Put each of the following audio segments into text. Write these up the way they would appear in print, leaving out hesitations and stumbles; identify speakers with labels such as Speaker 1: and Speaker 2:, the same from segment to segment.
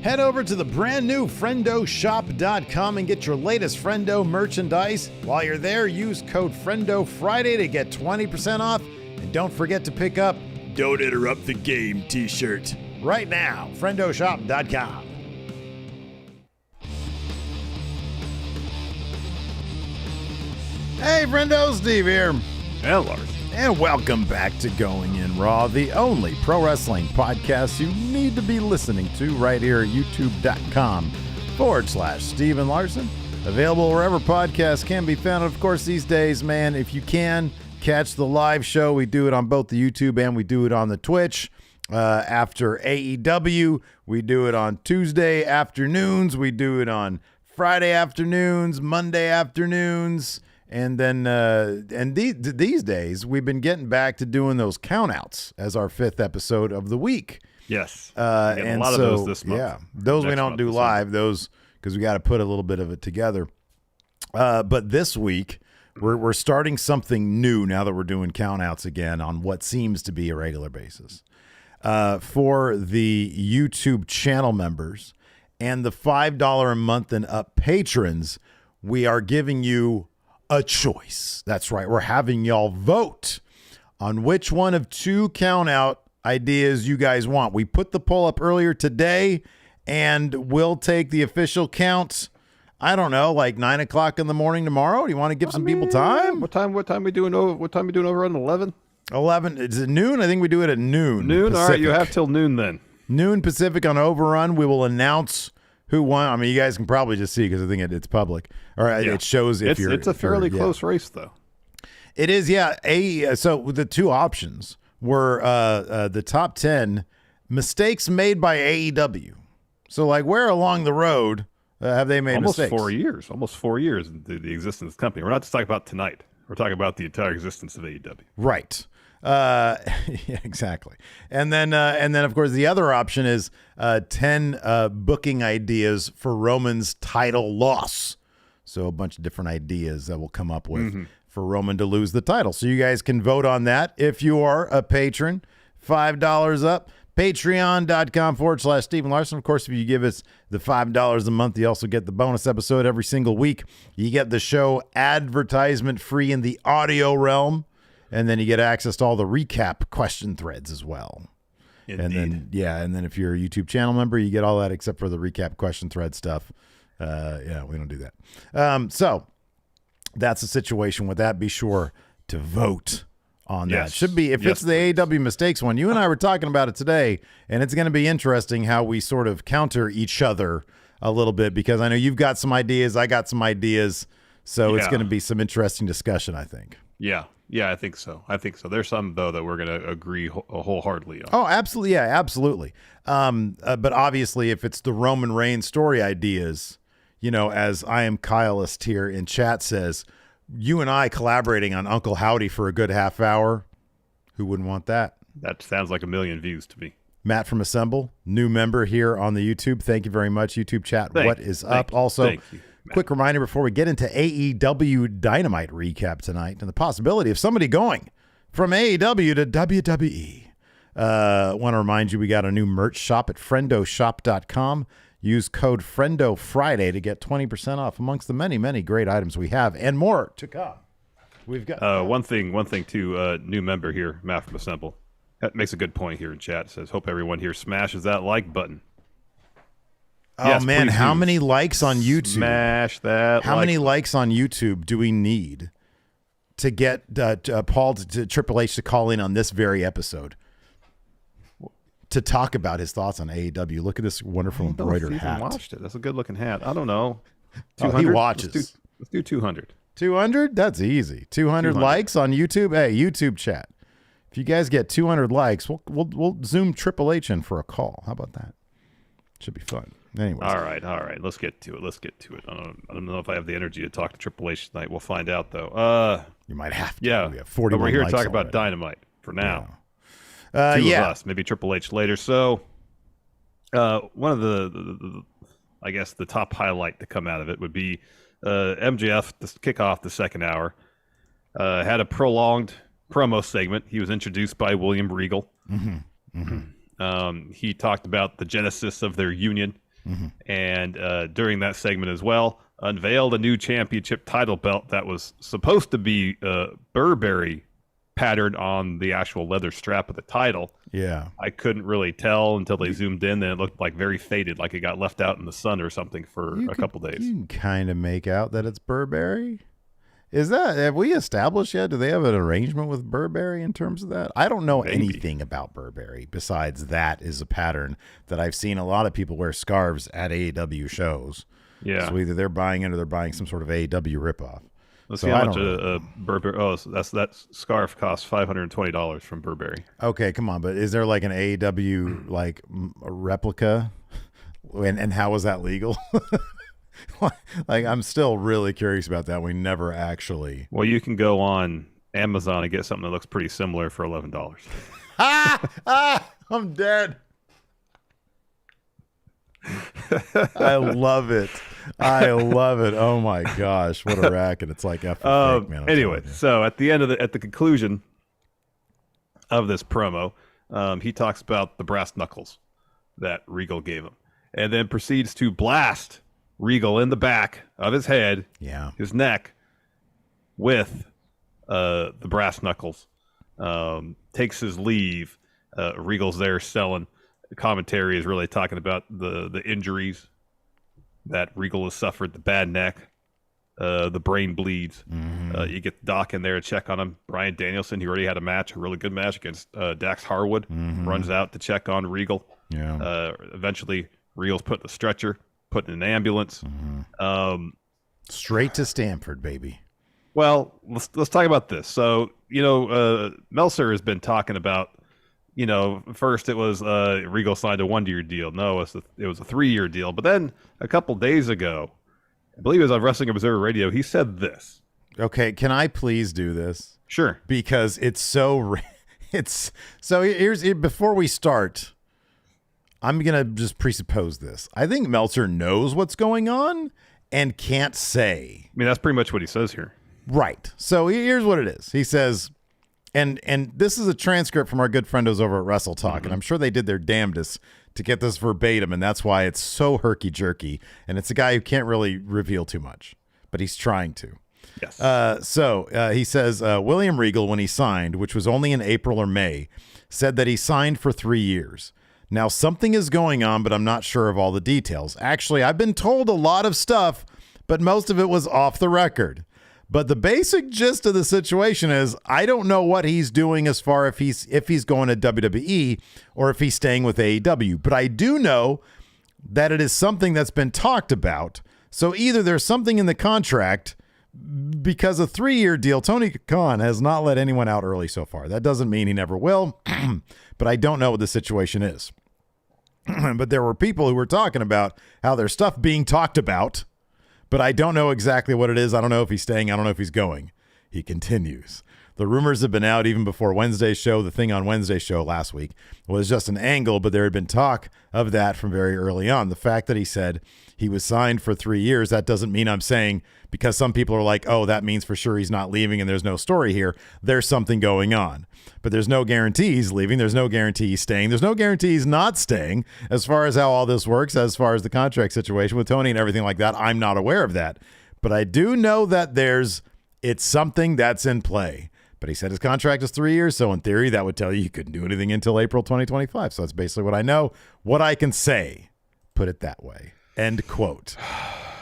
Speaker 1: Head over to the brand new FriendoShop.com and get your latest Friendo merchandise. While you're there, use code FriendoFriday to get 20% off. And don't forget to pick up Don't Interrupt the Game t-shirt right now. FriendoShop.com. Hey, Friendo, Steve here.
Speaker 2: And Larson.
Speaker 1: And welcome back to Going In Raw, the only pro wrestling podcast you need to be listening to right here at youtube.com/Steven Larson. Available wherever podcasts can be found. Of course, these days, man, if you can catch the live show, we do it on both the YouTube and we do it on the Twitch. After AEW, we do it on Tuesday afternoons. We do it on Friday afternoons, Monday afternoons. And then, these days, we've been getting back to doing those countouts as our 5th episode of the week.
Speaker 2: Yes.
Speaker 1: And
Speaker 2: a lot of those this month.
Speaker 1: Yeah, those we don't do live, those because we got to put a little bit of it together. But this week, we're starting something new now that we're doing countouts again on what seems to be a regular basis. For the YouTube channel members and the $5 a month and up patrons, we are giving you a choice. That's right. We're having y'all vote on which one of 2 count out ideas you guys want. We put the poll up earlier today, and we'll take the official count. I don't know, like 9 o'clock in the morning tomorrow. Do you want to give some people time?
Speaker 2: What time we doing over on 11?
Speaker 1: 11. Is it noon? I think we do it at noon.
Speaker 2: Noon?
Speaker 1: Pacific.
Speaker 2: All right, you have till noon then.
Speaker 1: Noon Pacific on Overrun. We will announce who won. I mean, you guys can probably just see because I think it's public. Or it shows if
Speaker 2: it's a fairly close race, though.
Speaker 1: It is, yeah. So the 2 options were the top 10 mistakes made by AEW. So, like, where along the road have they made mistakes?
Speaker 2: Almost 4 years into the existence of the company. We're not just talking about tonight. We're talking about the entire existence of AEW.
Speaker 1: Right. Yeah, exactly. And then, of course, the other option is 10 booking ideas for Roman's title loss. So a bunch of different ideas that we'll come up with for Roman to lose the title. So you guys can vote on that if you are a patron. $5 up. Patreon.com/Steven Larson. Of course, if you give us the $5 a month, you also get the bonus episode every single week. You get the show advertisement free in the audio realm. And then you get access to all the recap question threads as well.
Speaker 2: Indeed.
Speaker 1: And then if you're a YouTube channel member, you get all that except for the recap question thread stuff. We don't do that. So that's the situation with that. Be sure to vote on that. Should be, if it's the AEW mistakes one, you and I were talking about it today, and it's going to be interesting how we sort of counter each other a little bit, because I know you've got some ideas, I got some ideas, so it's going to be some interesting discussion, I think.
Speaker 2: Yeah, I think so. There's some, though, that we're going to agree wholeheartedly on.
Speaker 1: Oh, absolutely. Yeah, absolutely. But obviously, if it's the Roman Reigns story ideas, as I am Kyleist here in chat says, you and I collaborating on Uncle Howdy for a good half hour, who wouldn't want that?
Speaker 2: That sounds like 1 million views to me.
Speaker 1: Matt from Assemble, new member here on the YouTube. Thank you very much, YouTube chat. What is up? Also, quick reminder before we get into AEW Dynamite recap tonight and the possibility of somebody going from AEW to WWE. Want to remind you we got a new merch shop at FriendoShop.com. Use code FriendoFriday to get 20% off amongst the many, many great items we have and more to come. We've got
Speaker 2: one thing too. New member here, Matt from Assemble, that makes a good point here in chat. It says, hope everyone here smashes that like button.
Speaker 1: Oh, yes, man, how many likes on YouTube?
Speaker 2: Smash that.
Speaker 1: How many likes on YouTube do we need to get Paul to Triple H to call in on this very episode to talk about his thoughts on AEW? Look at this wonderful embroidered hat.
Speaker 2: Watched it. That's a good looking hat. I don't know.
Speaker 1: 200? He watches.
Speaker 2: Let's do 200.
Speaker 1: 200? That's easy. 200 likes on YouTube. Hey, YouTube chat. If you guys get 200 likes, we'll zoom Triple H in for a call. How about that? Should be fun. Anyways.
Speaker 2: All right. Let's get to it. I don't know if I have the energy to talk to Triple H tonight. We'll find out, though.
Speaker 1: You might have to.
Speaker 2: Yeah.
Speaker 1: We have 40
Speaker 2: but we're here to talk about Dynamite for now.
Speaker 1: Yeah.
Speaker 2: Two of us, maybe Triple H later. So, one of the I guess the top highlight to come out of it would be MJF to kick off the second hour. Had a prolonged promo segment. He was introduced by William Regal. He talked about the genesis of their union and during that segment as well, unveiled a new championship title belt that was supposed to be Burberry patterned on the actual leather strap of the title.
Speaker 1: Yeah.
Speaker 2: I couldn't really tell until they zoomed in, and it looked like very faded, like it got left out in the sun or something for a couple days.
Speaker 1: You can kind of make out that it's Burberry. Have we established yet? Do they have an arrangement with Burberry in terms of that? I don't know anything about Burberry besides that is a pattern that I've seen a lot of people wear scarves at AEW shows.
Speaker 2: Yeah.
Speaker 1: So either they're buying it or they're buying some sort of AEW ripoff.
Speaker 2: Let's see how much a Burberry. Oh, so that scarf costs $520 from Burberry.
Speaker 1: Okay, come on, but is there like an AEW like a replica, and how is that legal? Like, I'm still really curious about that. We never actually.
Speaker 2: Well, you can go on Amazon and get something that looks pretty similar for $11.
Speaker 1: I'm dead. I love it. Oh my gosh, what a racket! It's like fake, man.
Speaker 2: Anyway, so at the conclusion of this promo, he talks about the brass knuckles that Regal gave him, and then proceeds to blast Regal in the back of his head, his neck, with the brass knuckles. Takes his leave. Regal's there selling. The commentary is really talking about the injuries that Regal has suffered, the bad neck, the brain bleeds. You get Doc in there to check on him. Bryan Danielson, he already had a really good match against Dax Harwood, runs out to check on Regal. Eventually, Regal's put in the stretcher, put in an ambulance.
Speaker 1: Straight to Stamford, baby.
Speaker 2: Well, let's talk about this. So, Meltzer has been talking about, first it was Regal signed a 1-year deal. No, it was a 3-year deal. But then a couple days ago, I believe it was on Wrestling Observer Radio, he said this.
Speaker 1: Okay, can I please do this?
Speaker 2: Sure.
Speaker 1: Because here's before we start, I'm going to just presuppose this. I think Meltzer knows what's going on and can't say.
Speaker 2: I mean, that's pretty much what he says here.
Speaker 1: Right. So here's what it is. He says, and this is a transcript from our good friendos over at Wrestle Talk, and I'm sure they did their damnedest to get this verbatim, and that's why it's so herky-jerky, and it's a guy who can't really reveal too much, but he's trying to.
Speaker 2: Yes.
Speaker 1: So he says, William Regal, when he signed, which was only in April or May, said that he signed for 3 years. Now, something is going on, but I'm not sure of all the details. Actually, I've been told a lot of stuff, but most of it was off the record. But the basic gist of the situation is I don't know what he's doing as far if he's going to WWE or if he's staying with AEW. But I do know that it is something that's been talked about. So either there's something in the contract, because a 3-year deal, Tony Khan has not let anyone out early so far. That doesn't mean he never will, but I don't know what the situation is. But there were people who were talking about how there's stuff being talked about, but I don't know exactly what it is. I don't know if he's staying. I don't know if he's going. He continues. The rumors have been out even before Wednesday's show. The thing on Wednesday's show last week was just an angle, but there had been talk of that from very early on. The fact that he said he was signed for 3 years, that doesn't mean I'm saying, because some people are like, oh, that means for sure he's not leaving and there's no story here. There's something going on. But there's no guarantee he's leaving. There's no guarantee he's staying. There's no guarantee he's not staying as far as how all this works, as far as the contract situation with Tony and everything like that. I'm not aware of that. But I do know that it's something that's in play. But he said his contract is 3 years, so in theory, that would tell you he couldn't do anything until April 2025. So that's basically what I know. What I can say, put it that way. End quote.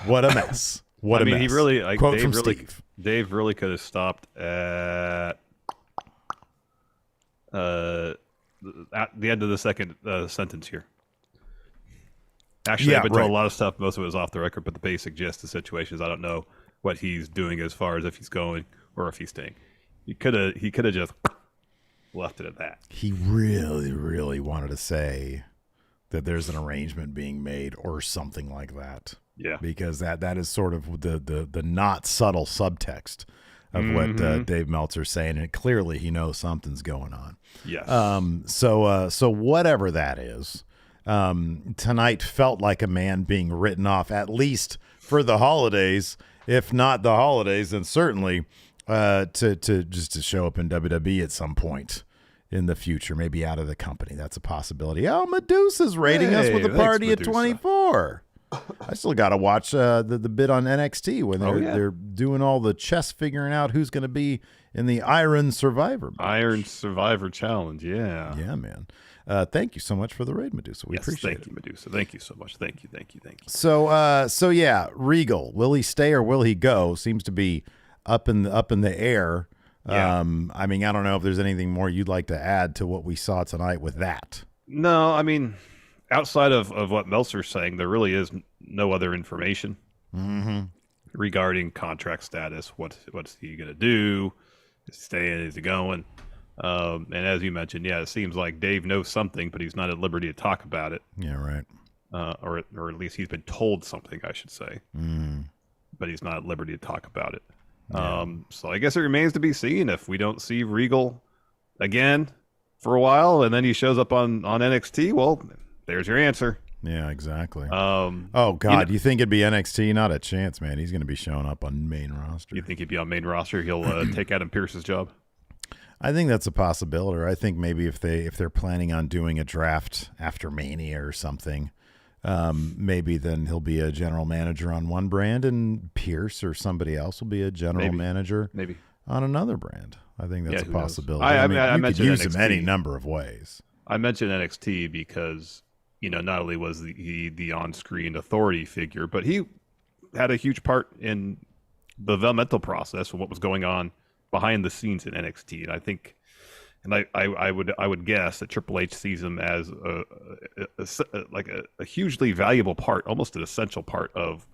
Speaker 1: What a mess. What a mess.
Speaker 2: He really,
Speaker 1: quote
Speaker 2: Dave
Speaker 1: from
Speaker 2: really,
Speaker 1: Steve.
Speaker 2: Dave really could have stopped at the end of the second sentence here. Actually, I've been told a lot of stuff. Most of it was off the record, but the basic gist of the situation is I don't know what he's doing as far as if he's going or if he's staying. He could have just left it at that.
Speaker 1: He really, really wanted to say that there's an arrangement being made or something like that.
Speaker 2: Yeah. Because
Speaker 1: that is sort of the not subtle subtext of what Dave Meltzer's saying, and clearly he knows something's going on.
Speaker 2: Yes.
Speaker 1: So whatever that is, tonight felt like a man being written off, at least for the holidays. If not the holidays, then certainly to show up in WWE at some point in the future, maybe out of the company. That's a possibility. Oh, Medusa's rating us with a party at 24. I still got to watch the bit on NXT when they're doing all the chess figuring out who's going to be in the Iron Survivor match.
Speaker 2: Iron Survivor Challenge, yeah.
Speaker 1: Yeah, man. Thank you so much for the raid, Medusa. We appreciate it.
Speaker 2: Thank you, Medusa. Thank you so much. Thank you.
Speaker 1: So yeah, Regal, will he stay or will he go? Seems to be up in the air.
Speaker 2: Yeah.
Speaker 1: I mean, I don't know if there's anything more you'd like to add to what we saw tonight with that.
Speaker 2: No, I mean, outside of what Meltzer's saying, there really is no other information regarding contract status. What's he going to do? Is he staying? Is he going? And as you mentioned, it seems like Dave knows something, but he's not at liberty to talk about it.
Speaker 1: Yeah, right.
Speaker 2: Or at least he's been told something, I should say. But he's not at liberty to talk about it.
Speaker 1: Yeah.
Speaker 2: So I guess it remains to be seen if we don't see Regal again for a while, and then he shows up on NXT. Well, there's your answer.
Speaker 1: Yeah, exactly. Oh God, you think it'd be NXT? Not a chance, man. He's going to be showing up on main roster.
Speaker 2: You think he'd be on main roster? He'll take Adam Pearce's job.
Speaker 1: I think that's a possibility. Or I think maybe if they're planning on doing a draft after Mania or something, maybe then he'll be a general manager on one brand, and Pierce or somebody else will be a general manager on another brand. I think that's a possibility. I mean, you could use NXT him any number of ways.
Speaker 2: I mentioned NXT because not only was he the on-screen authority figure, but he had a huge part in the developmental process of what was going on behind the scenes in NXT. And I think, I would guess that Triple H sees him as a hugely valuable part, almost an essential part of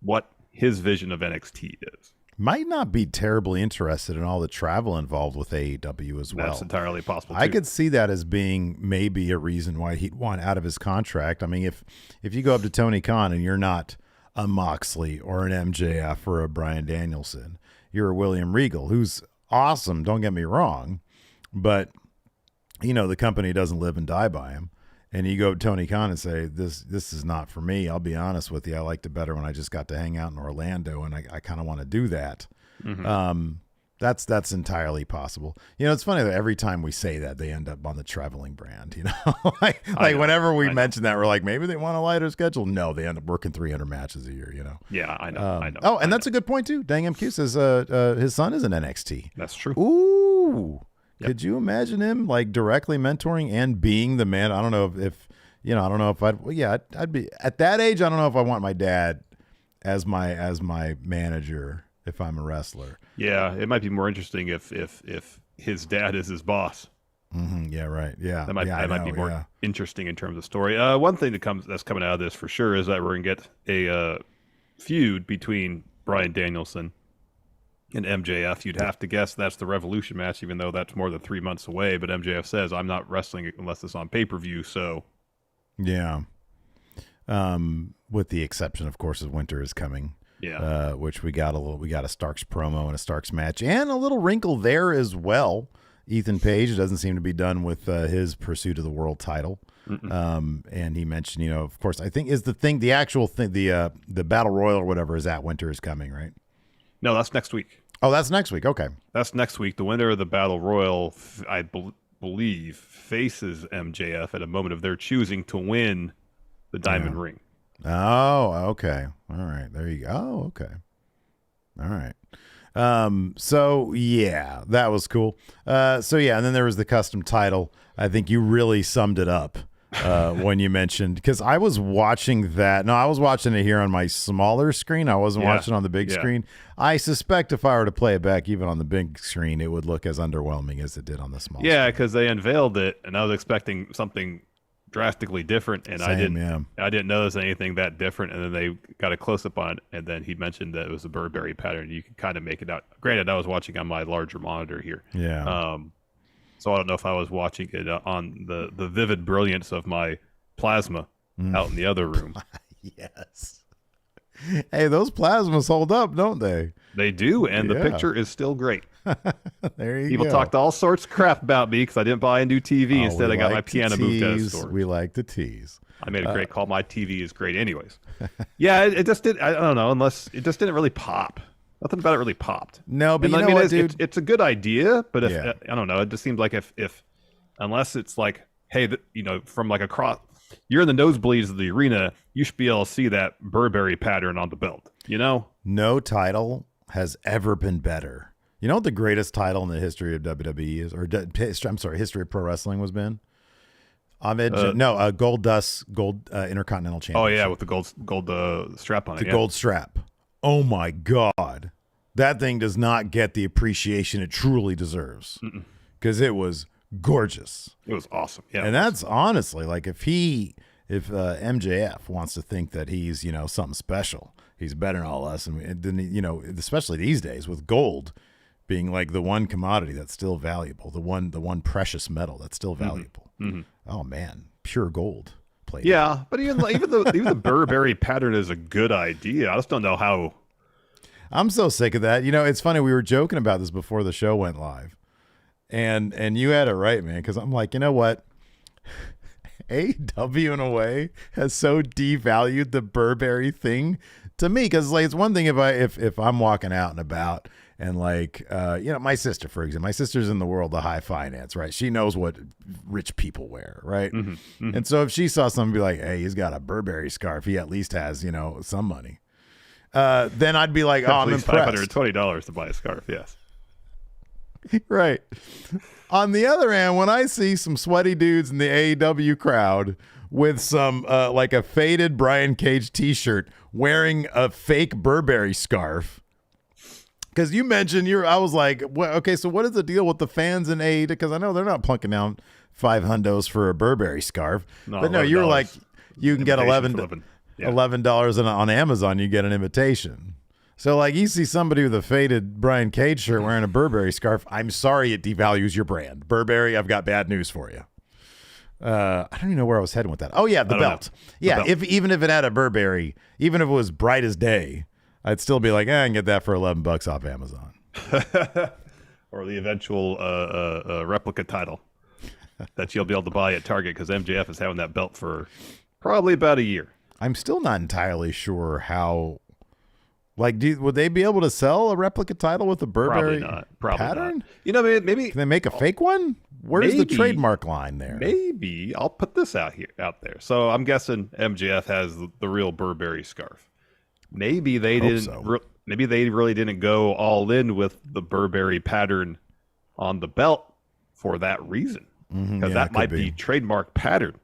Speaker 2: what his vision of NXT is.
Speaker 1: Might not be terribly interested in all the travel involved with AEW as well.
Speaker 2: That's entirely possible, too.
Speaker 1: I could see that as being maybe a reason why he'd want out of his contract. I mean, if you go up to Tony Khan and you're not a Moxley or an MJF or a Bryan Danielson, you're a William Regal, who's awesome, don't get me wrong, but, the company doesn't live and die by him. And you go to Tony Khan and say, this is not for me. I'll be honest with you. I liked it better when I just got to hang out in Orlando, and I kind of want to do that. That's entirely possible. It's funny that every time we say that, they end up on the traveling brand. Whenever we mention that, we're like, maybe they want a lighter schedule. No, they end up working 300 matches a year.
Speaker 2: Yeah, I know. I know.
Speaker 1: Oh, and that's a good point too. Dang MQ says his son is in NXT.
Speaker 2: That's true.
Speaker 1: Ooh. Yep. Could you imagine him directly mentoring and being the man? I don't know if I'd be at that age. I don't know if I want my dad as my manager if I'm a wrestler.
Speaker 2: Yeah, it might be more interesting if his dad is his boss.
Speaker 1: Mm-hmm. Yeah, right. Yeah,
Speaker 2: that might be more interesting in terms of story. One thing that's coming out of this for sure is that we're gonna get a feud between Bryan Danielson and MJF. You'd have to guess that's the Revolution match, even though that's more than 3 months away. But MJF says, I'm not wrestling unless it's on pay-per-view, so...
Speaker 1: Yeah. With the exception, of course, of Winter is coming.
Speaker 2: Yeah.
Speaker 1: Which we got a Starks promo and a Starks match. And a little wrinkle there as well. Ethan Page doesn't seem to be done with his pursuit of the world title. And he mentioned, of course, I think the actual thing, the Battle Royal or whatever is at Winter is coming, right?
Speaker 2: No, that's next week.
Speaker 1: Oh, that's next week. Okay.
Speaker 2: That's next week. The winner of the Battle Royal, I believe, faces MJF at a moment of their choosing to win the Diamond Ring.
Speaker 1: Oh, okay. All right. There you go. Oh, okay. All right. So, yeah, that was cool. And then there was the custom title. I think you really summed it up when you mentioned, because I was watching that. No, I was watching it here on my smaller screen. I wasn't watching on the big screen. I suspect if I were to play it back even on the big screen, it would look as underwhelming as it did on the small screen.
Speaker 2: Yeah, because they unveiled it, and I was expecting something drastically different, and I didn't notice anything that different. And then they got a close-up on it, and then he mentioned that it was a Burberry pattern. You could kind of make it out. Granted, I was watching on my larger monitor here.
Speaker 1: Yeah.
Speaker 2: So I don't know if I was watching it on the vivid brilliance of my plasma out in the other room.
Speaker 1: Yes. Hey, those plasmas hold up, don't they?
Speaker 2: They do, and the picture is still great.
Speaker 1: There you
Speaker 2: People
Speaker 1: go.
Speaker 2: talked all sorts of crap about me because I didn't buy a new TV. Instead, I got my piano moved out of storage.
Speaker 1: We like to tease.
Speaker 2: I made a great call. My TV is great anyways. Yeah, it just did. I don't know, unless it just didn't really pop. Nothing about it really popped.
Speaker 1: No, but what, dude?
Speaker 2: It's a good idea, but if I don't know, it just seems like if unless it's like, hey, from like across you're in the nosebleeds of the arena, you should be able to see that Burberry pattern on the belt. You know,
Speaker 1: no title has ever been better. You know what the greatest title in the history of WWE is, or I'm sorry, history of pro wrestling was been? Gold Intercontinental Championship.
Speaker 2: Oh yeah, with the gold strap on it.
Speaker 1: The gold strap. Oh my God, that thing does not get the appreciation it truly deserves because it was gorgeous.
Speaker 2: It was awesome. Yeah,
Speaker 1: and that's honestly like if MJF wants to think that he's something special, he's better than all us, and then especially these days with gold being like the one commodity that's still valuable, the one precious metal that's still valuable. Mm-hmm. Oh man, pure gold plate.
Speaker 2: Yeah, but even the Burberry pattern is a good idea. I just don't know how.
Speaker 1: I'm so sick of that. It's funny. We were joking about this before the show went live, and you had it right, man. Because I'm like, you know what? AEW in a way has so devalued the Burberry thing to me. Because like, it's one thing if I'm walking out and about. And like, my sister, for example, my sister's in the world of high finance, right? She knows what rich people wear, right? Mm-hmm, mm-hmm. And so if she saw someone be like, hey, he's got a Burberry scarf, he at least has, some money. Then I'd be like, I'm impressed.
Speaker 2: $520 to buy a scarf, yes.
Speaker 1: Right. On the other hand, when I see some sweaty dudes in the AEW crowd with some, like a faded Brian Cage t-shirt wearing a fake Burberry scarf, because you mentioned I was like, well, okay, so what is the deal with the fans in AEW? Because I know they're not plunking down $500 for a Burberry scarf. But no, you were like, you can get $11 on Amazon, you get an invitation. So like you see somebody with a faded Brian Cage shirt wearing a Burberry scarf, I'm sorry it devalues your brand. Burberry, I've got bad news for you. I don't even know where I was heading with that. Oh yeah, the belt. Yeah, even if it had a Burberry, even if it was bright as day, I'd still be like, I can get that for $11 off Amazon.
Speaker 2: Or the eventual replica title that you'll be able to buy at Target because MJF is having that belt for probably about a year.
Speaker 1: I'm still not entirely sure how. Like, would they be able to sell a replica title with a Burberry pattern?
Speaker 2: Not. Maybe.
Speaker 1: Can they make a fake one? Where's the trademark line there?
Speaker 2: Maybe. I'll put this out there. So I'm guessing MJF has the real Burberry scarf. Maybe they didn't. So. Maybe they really didn't go all in with the Burberry pattern on the belt for that reason, because that might be trademark pattern.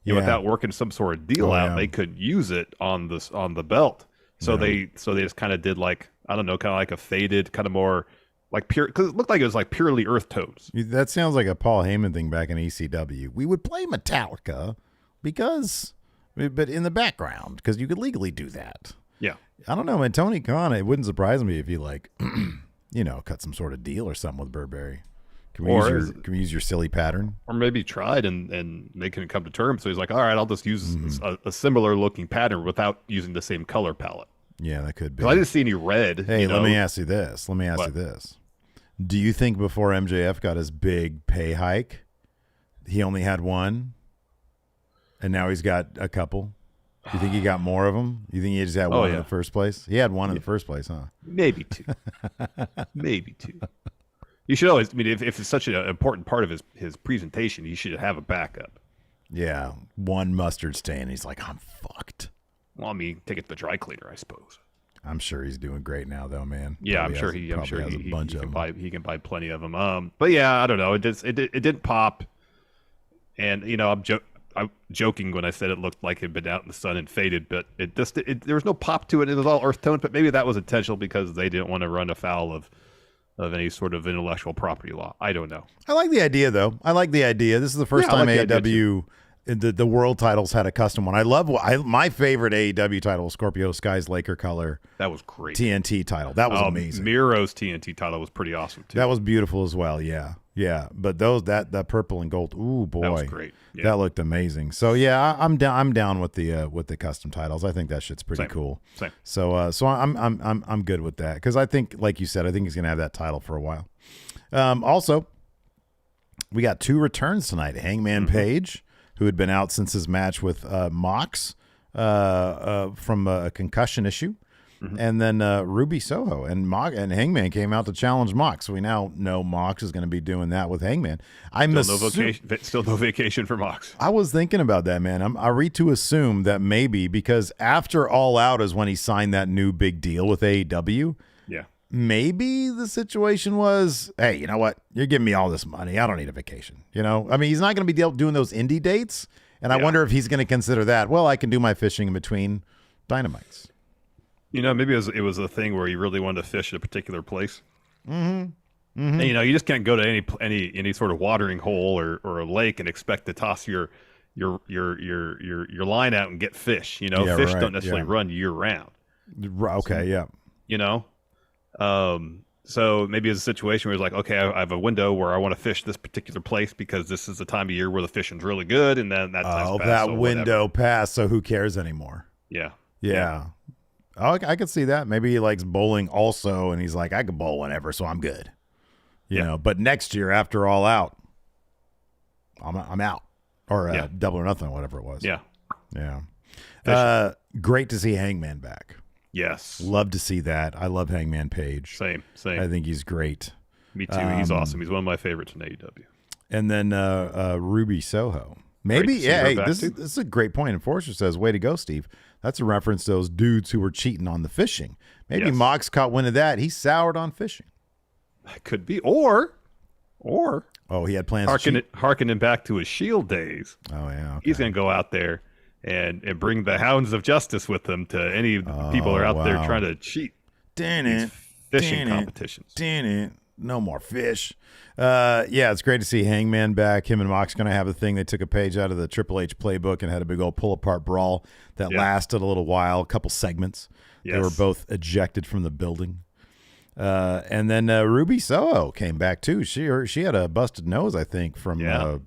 Speaker 2: Without working some sort of deal out, they could use it on the belt. So they just kind of did like, I don't know, kind of like a faded, kind of more like pure, because it looked like it was like purely earth tones.
Speaker 1: That sounds like a Paul Heyman thing back in ECW. We would play Metallica but in the background, because you could legally do that.
Speaker 2: Yeah.
Speaker 1: I don't know, man. Tony Khan, it wouldn't surprise me if he like, cut some sort of deal or something with Burberry. Can we use your silly pattern?
Speaker 2: Or maybe tried and they couldn't come to terms. So he's like, all right, I'll just use a similar looking pattern without using the same color palette.
Speaker 1: Yeah, that could be.
Speaker 2: I didn't see any red.
Speaker 1: Hey, let me ask you this. Do you think before MJF got his big pay hike, he only had one? And now he's got a couple? Do you think he got more of them? You think he just had one in the first place? He had one in the first place, huh?
Speaker 2: Maybe two. Maybe two. You should always, if it's such an important part of his presentation, you should have a backup.
Speaker 1: Yeah, one mustard stain. He's like, I'm fucked.
Speaker 2: Well, take it to the dry cleaner, I suppose.
Speaker 1: I'm sure he's doing great now, though, man.
Speaker 2: Yeah, I'm sure he can buy plenty of them. But yeah, I don't know. It didn't pop. And I'm joking when I said it looked like it had been out in the sun and faded, but there was no pop to it. It was all earth tone, but maybe that was intentional because they didn't want to run afoul of any sort of intellectual property law. I don't know.
Speaker 1: I like the idea, though. This is the first time AEW, the world titles had a custom one. My favorite AEW title was Scorpio Sky's Laker color.
Speaker 2: That was great.
Speaker 1: TNT title. That was amazing.
Speaker 2: Miro's TNT title was pretty awesome, too.
Speaker 1: That was beautiful as well, yeah. Yeah, but that purple and gold, ooh boy,
Speaker 2: that was great. Yeah.
Speaker 1: That looked amazing. So yeah, I'm down with the custom titles. I think that shit's pretty cool.
Speaker 2: Same.
Speaker 1: So I'm good with that because I think, like you said, I think he's gonna have that title for a while. Also, we got two returns tonight. Hangman Page, who had been out since his match with Mox from a concussion issue, And then Ruby Soho and Hangman came out to challenge Mox. So we now know Mox is going to be doing that with Hangman.
Speaker 2: Still no vacation for Mox.
Speaker 1: I was thinking about that, man. I read to assume that maybe because after All Out is when he signed that new big deal with AEW.
Speaker 2: Yeah.
Speaker 1: Maybe the situation was, hey, you know what? You're giving me all this money. I don't need a vacation. You know, I mean, he's not going to be doing those indie dates. And I wonder if he's going to consider that. Well, I can do my fishing in between Dynamites.
Speaker 2: You know, maybe it was a thing where he really wanted to fish at a particular place.
Speaker 1: Mm-hmm.
Speaker 2: And, you know, you just can't go to any sort of watering hole or a lake and expect to toss your line out and get fish. You know, fish don't necessarily run year round.
Speaker 1: Okay, yeah.
Speaker 2: You know, so maybe it's a situation where it's like, okay, I have a window where I want to fish this particular place because this is the time of year where the fishing's really good, and then that time's passed.
Speaker 1: That window passed, so who cares anymore? Yeah. Oh, I could see that. Maybe he likes bowling also, and he's like, I can bowl whenever, so I'm good. You know, but next year after All Out, I'm out. Or Double or Nothing, whatever it was. Yeah. Great to see Hangman back.
Speaker 2: Yes.
Speaker 1: Love to see that. I love Hangman Page.
Speaker 2: Same.
Speaker 1: I think he's great.
Speaker 2: Me too. He's awesome. He's one of my favorites in AEW.
Speaker 1: And then Ruby Soho. Maybe, hey, this is a great point. And Forrester says, way to go, Steve. That's a reference to those dudes who were cheating on the fishing. Maybe Mox caught wind of that. He soured on fishing.
Speaker 2: Could be. Or
Speaker 1: he had plans to
Speaker 2: harkening back to his Shield days.
Speaker 1: Oh, yeah. Okay.
Speaker 2: He's going to go out there and bring the hounds of justice with them to any people who are out there trying to cheat. Fishing competitions.
Speaker 1: No more fish. It's great to see Hangman back. Him and Mox going to have a thing. They took a page out of the Triple H playbook and had a big old pull-apart brawl that lasted a little while, a couple segments. Yes. They were both ejected from the building. And then Ruby Soho came back, too. She had a busted nose, I think, from
Speaker 2: Ty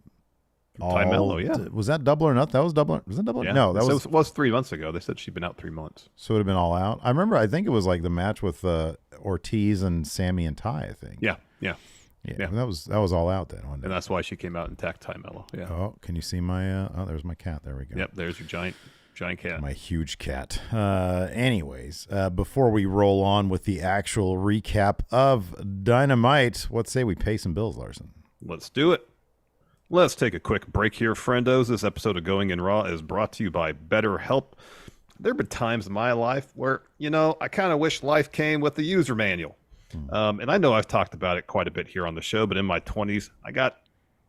Speaker 2: Mello,
Speaker 1: Was that Double or Nothing? Was that Double?
Speaker 2: Yeah.
Speaker 1: No,
Speaker 2: it was 3 months ago. They said she'd been out 3 months.
Speaker 1: So it would have been All Out. I remember, I think it was like the match with Ortiz and Sammy and Ty, I think.
Speaker 2: Yeah.
Speaker 1: That was All Out then, wasn't it?
Speaker 2: And that's why she came out and attacked Ty Mello. Yeah.
Speaker 1: Oh, can you see my there's my cat. There we go.
Speaker 2: Yep, there's your giant cat.
Speaker 1: My huge cat. Anyways, before we roll on with the actual recap of Dynamite, what say we pay some bills, Larson?
Speaker 2: Let's do it. Let's take a quick break here, friendos. This episode of Going in Raw is brought to you by BetterHelp. There have been times in my life where, I kind of wish life came with a user manual. And I know I've talked about it quite a bit here on the show, but in my 20s, I got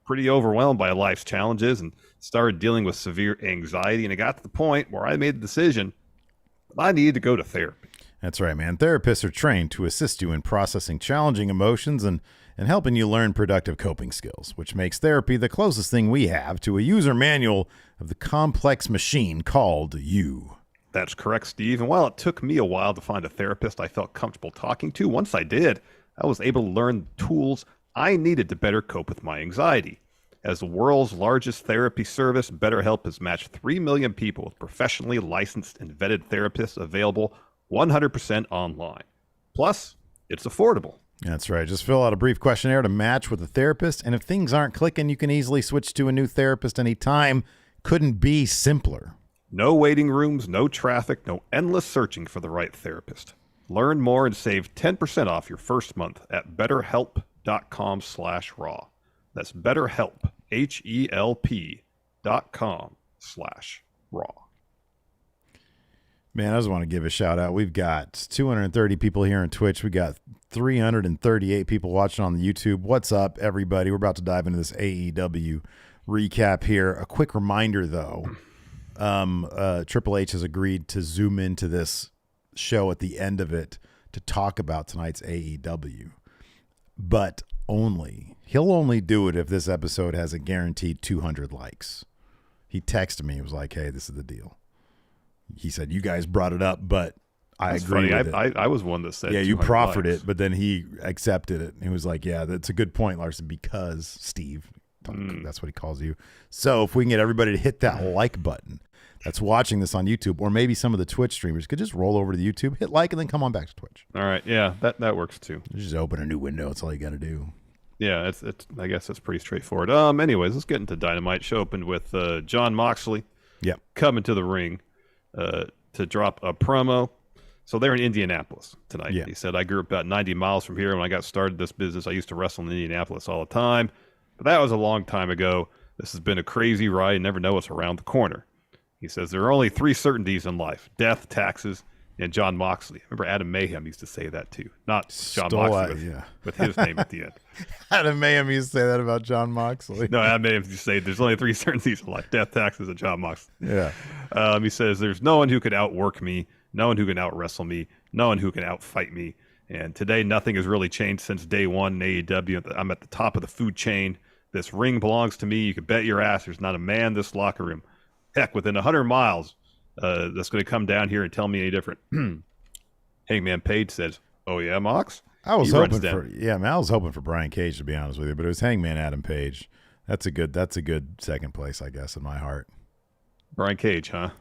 Speaker 2: pretty overwhelmed by life's challenges and started dealing with severe anxiety. And it got to the point where I made the decision I needed to go to therapy.
Speaker 1: That's right, man. Therapists are trained to assist you in processing challenging emotions and helping you learn productive coping skills, which makes therapy the closest thing we have to a user manual of the complex machine called you.
Speaker 2: That's correct, Steve. And while it took me a while to find a therapist I felt comfortable talking to, once I did, I was able to learn the tools I needed to better cope with my anxiety. As the world's largest therapy service, BetterHelp has matched 3 million people with professionally licensed and vetted therapists available 100% online. Plus, it's affordable.
Speaker 1: That's right. Just fill out a brief questionnaire to match with a therapist, and if things aren't clicking, you can easily switch to a new therapist anytime. Couldn't be simpler.
Speaker 2: No waiting rooms, no traffic, no endless searching for the right therapist. Learn more and save 10% off your first month at betterhelp.com/raw. That's BetterHelp, HELP.com/raw.
Speaker 1: Man, I just want to give a shout out. We've got 230 people here on Twitch. We got 338 people watching on the YouTube. What's up, everybody? We're about to dive into this AEW recap here. A quick reminder, though. Triple H has agreed to zoom into this show at the end of it to talk about tonight's AEW. But he'll only do it if this episode has a guaranteed 200 likes. He texted me. He was like, hey, this is the deal. He said, you guys brought it up, but I agree with it.
Speaker 2: I was one that said,
Speaker 1: yeah, you proffered it, but then he accepted it. And he was like, yeah, that's a good point, Larson, because Steve, that's what he calls you. So if we can get everybody to hit that like button that's watching this on YouTube, or maybe some of the Twitch streamers could just roll over to the YouTube, hit like, and then come on back to Twitch.
Speaker 2: All right. Yeah, that works too.
Speaker 1: Just open a new window. That's all you got to do.
Speaker 2: Yeah, it's. I guess it's pretty straightforward. Anyways, let's get into Dynamite. Show opened with Jon Moxley.
Speaker 1: Yep.
Speaker 2: Coming to the ring to drop a promo. So they're in Indianapolis tonight.
Speaker 1: Yeah.
Speaker 2: He said, I grew up about 90 miles from here. When I got started this business, I used to wrestle in Indianapolis all the time. But that was a long time ago. This has been a crazy ride. You never know what's around the corner. He says, there are only 3 certainties in life: death, taxes, and John Moxley. Remember, Adam Mayhem used to say that too. Not John Moxley with his name at the end.
Speaker 1: Adam Mayhem used to say that about John Moxley.
Speaker 2: No, Adam Mayhem used to say there's only 3 certainties in life: death, taxes, and John Moxley.
Speaker 1: Yeah.
Speaker 2: He says, there's no one who could outwork me, no one who can out-wrestle me, no one who can out-fight me. And today, nothing has really changed since day one in AEW. I'm at the top of the food chain. This ring belongs to me. You can bet your ass there's not a man in this locker room, heck, within 100 miles, that's going to come down here and tell me any different. Hangman Page says, "Oh yeah, Mox."
Speaker 1: I was hoping for Brian Cage, to be honest with you, but it was Hangman Adam Page. That's a good second place, I guess, in my heart.
Speaker 2: Brian Cage, huh?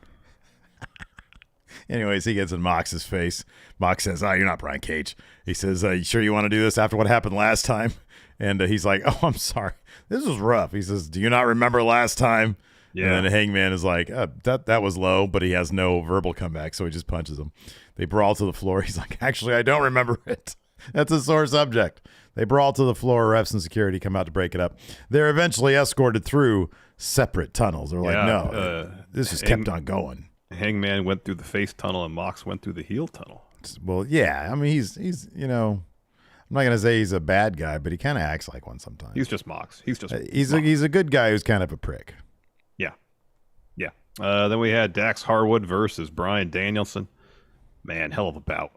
Speaker 1: Anyways, he gets in Mox's face. Mox says, "Oh, you're not Brian Cage." He says, "You sure you want to do this after what happened last time?" And he's like, "Oh, I'm sorry. This was rough." He says, "Do you not remember last time?" Yeah. And then Hangman is like, that was low, but he has no verbal comeback, so he just punches him. They brawl to the floor. He's like, "Actually, I don't remember it." That's a sore subject. They brawl to the floor. Refs and security come out to break it up. They're eventually escorted through separate tunnels. They're like, no, this just kept on going.
Speaker 2: Hangman went through the face tunnel and Mox went through the heel tunnel.
Speaker 1: Well, yeah. I mean, he's I'm not going to say he's a bad guy, but he kind of acts like one sometimes.
Speaker 2: He's just Mox. He's
Speaker 1: a good guy who's kind of a prick.
Speaker 2: Yeah. Then we had Dax Harwood versus Bryan Danielson. Man, hell of a bout.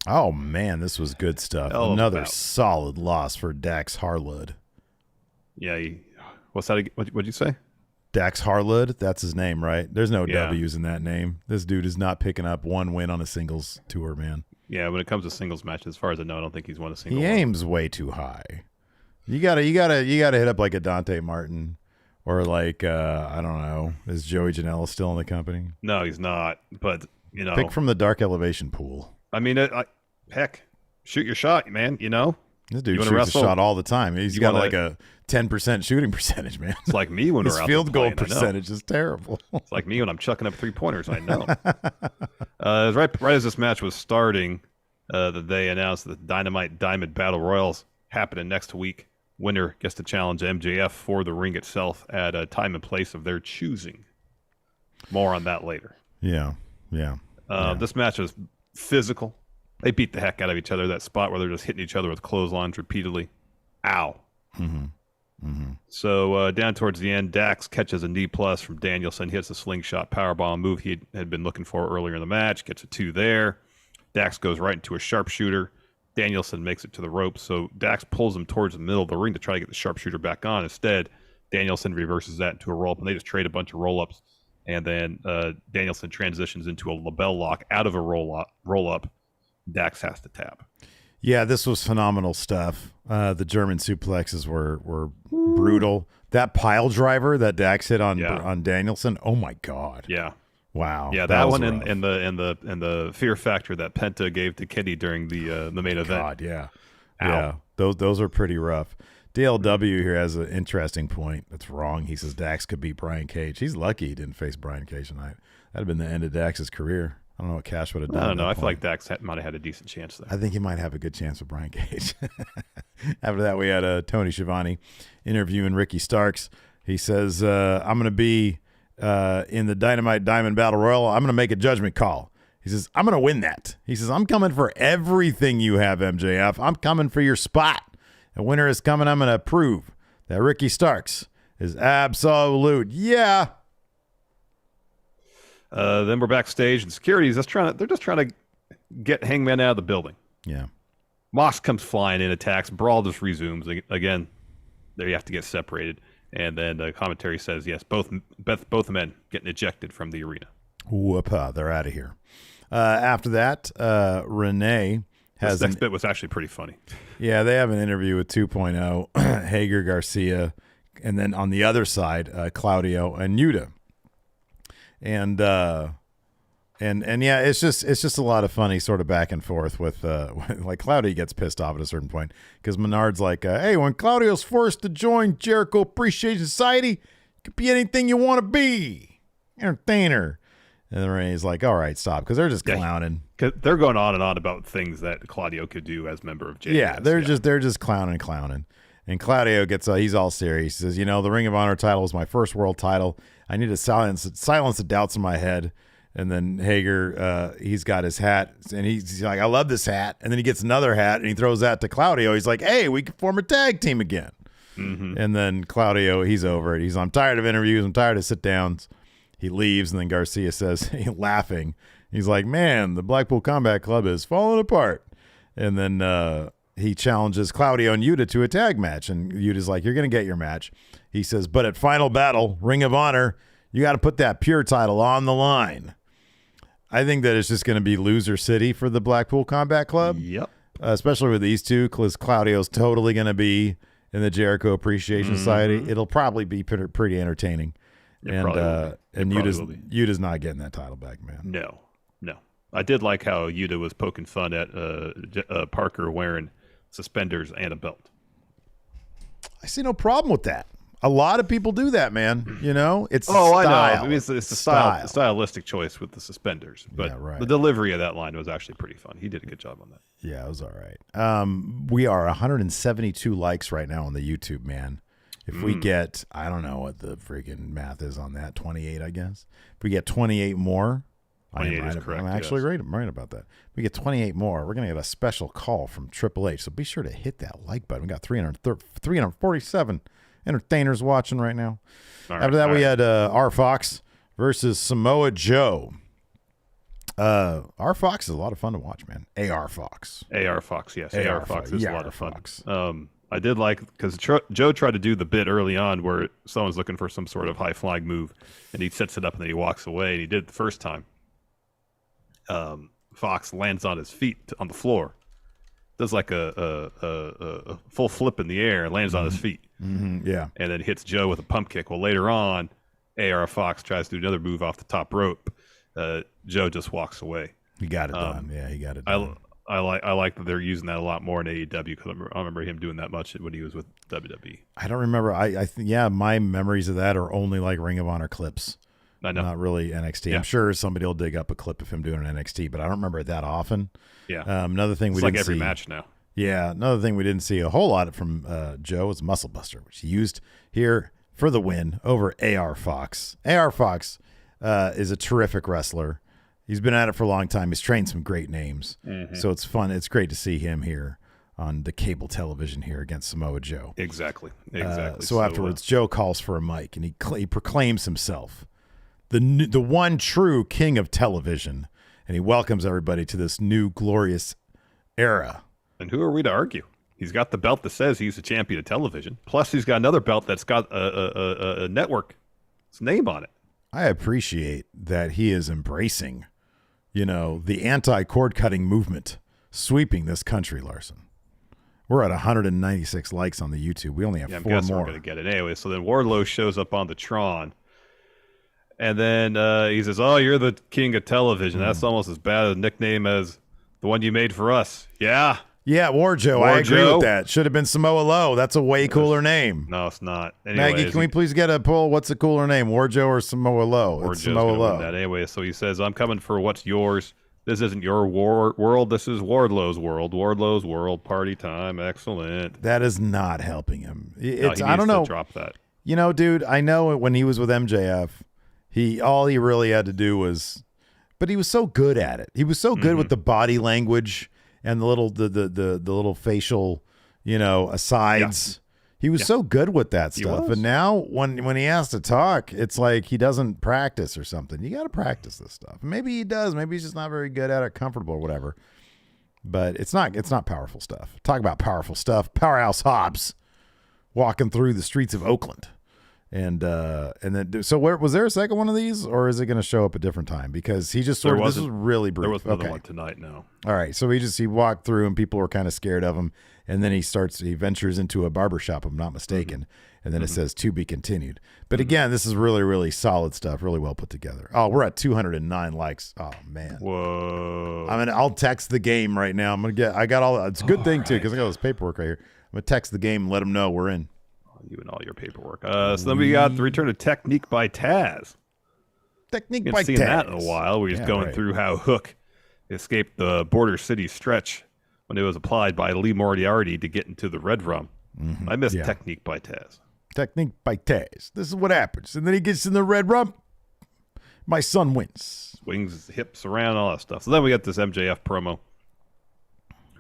Speaker 1: Oh, man, this was good stuff. Another solid loss for Dax Harwood.
Speaker 2: Yeah. What's that? What'd you say?
Speaker 1: Dax Harwood, that's his name, right? There's no W's in that name. This dude is not picking up one win on a singles tour, man.
Speaker 2: Yeah, when it comes to singles matches, as far as I know, I don't think he's won a single.
Speaker 1: He aims way too high. You gotta hit up like a Dante Martin, or like I don't know. Is Joey Janela still in the company?
Speaker 2: No, he's not. But
Speaker 1: pick from the dark elevation pool.
Speaker 2: I mean, heck, shoot your shot, man.
Speaker 1: This dude shoots a shot all the time. He's got like a 10% shooting percentage, man.
Speaker 2: It's like me when we're out there
Speaker 1: field goal percentage is terrible.
Speaker 2: It's like me when I'm chucking up 3-pointers. I know. Right as this match was starting, they announced that Dynamite Diamond Battle Royals happening next week. Winner gets to challenge MJF for the ring itself at a time and place of their choosing. More on that later.
Speaker 1: Yeah.
Speaker 2: This match was physical. They beat the heck out of each other. That spot where they're just hitting each other with clotheslines repeatedly. Ow. So down towards the end, Dax catches a knee plus from Danielson, hits a slingshot powerbomb move he had been looking for earlier in the match, gets a 2 there. Dax goes right into a sharpshooter. Danielson makes it to the ropes, so Dax pulls him towards the middle of the ring to try to get the sharpshooter back on. Instead, Danielson reverses that into a roll-up, and they just trade a bunch of roll-ups. And then Danielson transitions into a label lock out of a roll-up. Dax has to tap.
Speaker 1: Yeah, this was phenomenal stuff. The German suplexes were brutal. That pile driver that Dax hit on Danielson. Oh my God.
Speaker 2: Yeah.
Speaker 1: Wow.
Speaker 2: Yeah, that one and the fear factor that Penta gave to Kenny during the main event.
Speaker 1: God, yeah. Ow. Yeah. Those are pretty rough. DLW here has an interesting point. That's wrong. He says Dax could beat Brian Cage. He's lucky he didn't face Brian Cage tonight. That'd have been the end of Dax's career. I don't know what Cash would have done.
Speaker 2: I don't know. I feel like Dax might have had a decent chance there.
Speaker 1: I think he might have a good chance with Brian Cage. After that, we had Tony Schiavone interviewing Ricky Starks. He says, I'm going to be in the Dynamite Diamond Battle Royal. I'm going to make a judgment call. He says, I'm going to win that. He says, I'm coming for everything you have, MJF. I'm coming for your spot. The winner is coming. I'm going to prove that Ricky Starks is absolute. Yeah.
Speaker 2: Then we're backstage, and security's they're just trying to get Hangman out of the building.
Speaker 1: Yeah.
Speaker 2: Mox comes flying in, attacks. Brawl just resumes. Again, there you have to get separated. And then the commentary says, yes, both men getting ejected from the arena.
Speaker 1: Whoop-a, they're out of here. After that, Renee has...
Speaker 2: This next bit was actually pretty funny.
Speaker 1: Yeah, they have an interview with 2.0, Hager, Garcia, and then on the other side, Claudio and Yuta. And yeah, it's just a lot of funny sort of back and forth with like Claudio gets pissed off at a certain point because Menard's like, hey, when Claudio's forced to join Jericho Appreciation Society, you could be anything you want to be, entertainer. And then Renee's like, all right, stop, because they're just clowning.
Speaker 2: 'Cause they're going on and on about things that Claudio could do as member of JAS.
Speaker 1: Yeah, they're just clowning. And Claudio gets he's all serious. He says, the Ring of Honor title was my first world title. I need to silence the doubts in my head. And then Hager, he's got his hat, and he's like, I love this hat. And then he gets another hat, and he throws that to Claudio. He's like, hey, we can form a tag team again. Mm-hmm. And then Claudio, he's over it. I'm tired of interviews. I'm tired of sit-downs. He leaves, and then Garcia says, laughing, he's like, man, the Blackpool Combat Club is falling apart. And then he challenges Claudio and Yuta to a tag match. And Yuta's like, you're going to get your match. He says, but at Final Battle, Ring of Honor, you got to put that pure title on the line. I think that it's just going to be loser city for the Blackpool Combat Club.
Speaker 2: Yep.
Speaker 1: Especially with these two, because Claudio's totally going to be in the Jericho Appreciation Society. It'll probably be pretty entertaining. Yuta's not getting that title back, man.
Speaker 2: No. I did like how Yuta was poking fun at Parker wearing suspenders and a belt.
Speaker 1: I see no problem with that. A lot of people do that, man. It's
Speaker 2: style. I know. I mean, it's a stylistic choice with the suspenders, but the delivery of that line was actually pretty fun. He did a good job on that.
Speaker 1: Yeah, it was all right. We are 172 likes right now on the YouTube, man. If we get, I don't know what the freaking math is on that, 28, I guess. If we get 28 more,
Speaker 2: 28 is correct.
Speaker 1: I'm actually right about that. If we get 28 more, we're going to get a special call from Triple H. So be sure to hit that like button. We got 347 entertainers watching right now. After that, we had R Fox versus Samoa Joe. R Fox is a lot of fun to watch, man. AR Fox,
Speaker 2: yes. AR Fox is a lot of fun. I did like, because Joe tried to do the bit early on where someone's looking for some sort of high flying move, and he sets it up and then he walks away, and he did it the first time. Fox lands on his feet on the floor, does like a full flip in the air and lands on his feet.
Speaker 1: Mm-hmm, yeah.
Speaker 2: And then hits Joe with a pump kick. Well, later on, AR Fox tries to do another move off the top rope. Joe just walks away.
Speaker 1: He got it done. Yeah, he got it done.
Speaker 2: I like that they're using that a lot more in AEW, because I remember him doing that much when he was with WWE.
Speaker 1: I don't remember. My memories of that are only like Ring of Honor clips.
Speaker 2: I know.
Speaker 1: Not really NXT.
Speaker 2: Yeah.
Speaker 1: I'm sure somebody will dig up a clip of him doing an NXT, but I don't remember it that often.
Speaker 2: Yeah.
Speaker 1: Another thing
Speaker 2: it's
Speaker 1: we didn't
Speaker 2: like every
Speaker 1: see,
Speaker 2: match now.
Speaker 1: Yeah. Another thing we didn't see a whole lot from Joe is Muscle Buster, which he used here for the win over AR Fox. AR Fox is a terrific wrestler. He's been at it for a long time. He's trained some great names. Mm-hmm. So it's fun. It's great to see him here on the cable television here against Samoa Joe.
Speaker 2: Exactly.
Speaker 1: So afterwards, Joe calls for a mic, and he proclaims himself the one true king of television, and he welcomes everybody to this new glorious era.
Speaker 2: And who are we to argue? He's got the belt that says he's the champion of television. Plus, he's got another belt that's got a network's name on it.
Speaker 1: I appreciate that he is embracing, the anti-cord cutting movement sweeping this country, Larson. We're at 196 likes on the YouTube. We only have 4 more.
Speaker 2: We're going to get it anyway. So then Wardlow shows up on the Tron. And then he says, oh, you're the king of television. That's almost as bad a nickname as the one you made for us. Yeah.
Speaker 1: Yeah, Warjo. I agree with that. Should have been Samoa Low. That's a way cooler name.
Speaker 2: No, it's not. Anyway,
Speaker 1: Maggie, can we please get a poll? What's a cooler name, Warjo or Samoa Low?
Speaker 2: Warjo's Samoa Low. That anyway, so he says, I'm coming for what's yours. This isn't your world. This is Wardlow's world. Wardlow's world. Party time. Excellent.
Speaker 1: That is not helping him.
Speaker 2: I don't know. Drop that.
Speaker 1: Dude, I know when he was with MJF, all he really had to do was, but he was so good at it. He was so good with the body language and the little facial, asides. Yeah. He was so good with that stuff. And now when he has to talk, it's like he doesn't practice or something. You got to practice this stuff. Maybe he does. Maybe he's just not very good at it, comfortable or whatever. But it's not powerful stuff. Talk about powerful stuff. Powerhouse Hobbs walking through the streets of Oakland. And then, so was there a second one of these, or is it going to show up a different time? Because he just this was really brief.
Speaker 2: There was another one tonight. No.
Speaker 1: All right. So he walked through, and people were kind of scared of him. And then he ventures into a barbershop, if I'm not mistaken. And then it says to be continued. But again, this is really, really solid stuff. Really well put together. Oh, we're at 209 likes. Oh man.
Speaker 2: Whoa.
Speaker 1: I'll text the game right now. I got all, it's a good thing too, because I got this paperwork right here. I'm going to text the game and let them know we're in.
Speaker 2: You and all your paperwork. So then we got the return of Technique by Taz.
Speaker 1: Technique by Taz.
Speaker 2: Seen that in a while. We're just going through how Hook escaped the Border City stretch when it was applied by Lee Moriarty to get into the Red Rum. I missed Technique by Taz.
Speaker 1: Technique by Taz. This is what happens. And then he gets in the Red Rum. My son wins.
Speaker 2: Swings his hips around, all that stuff. So then we get this MJF promo.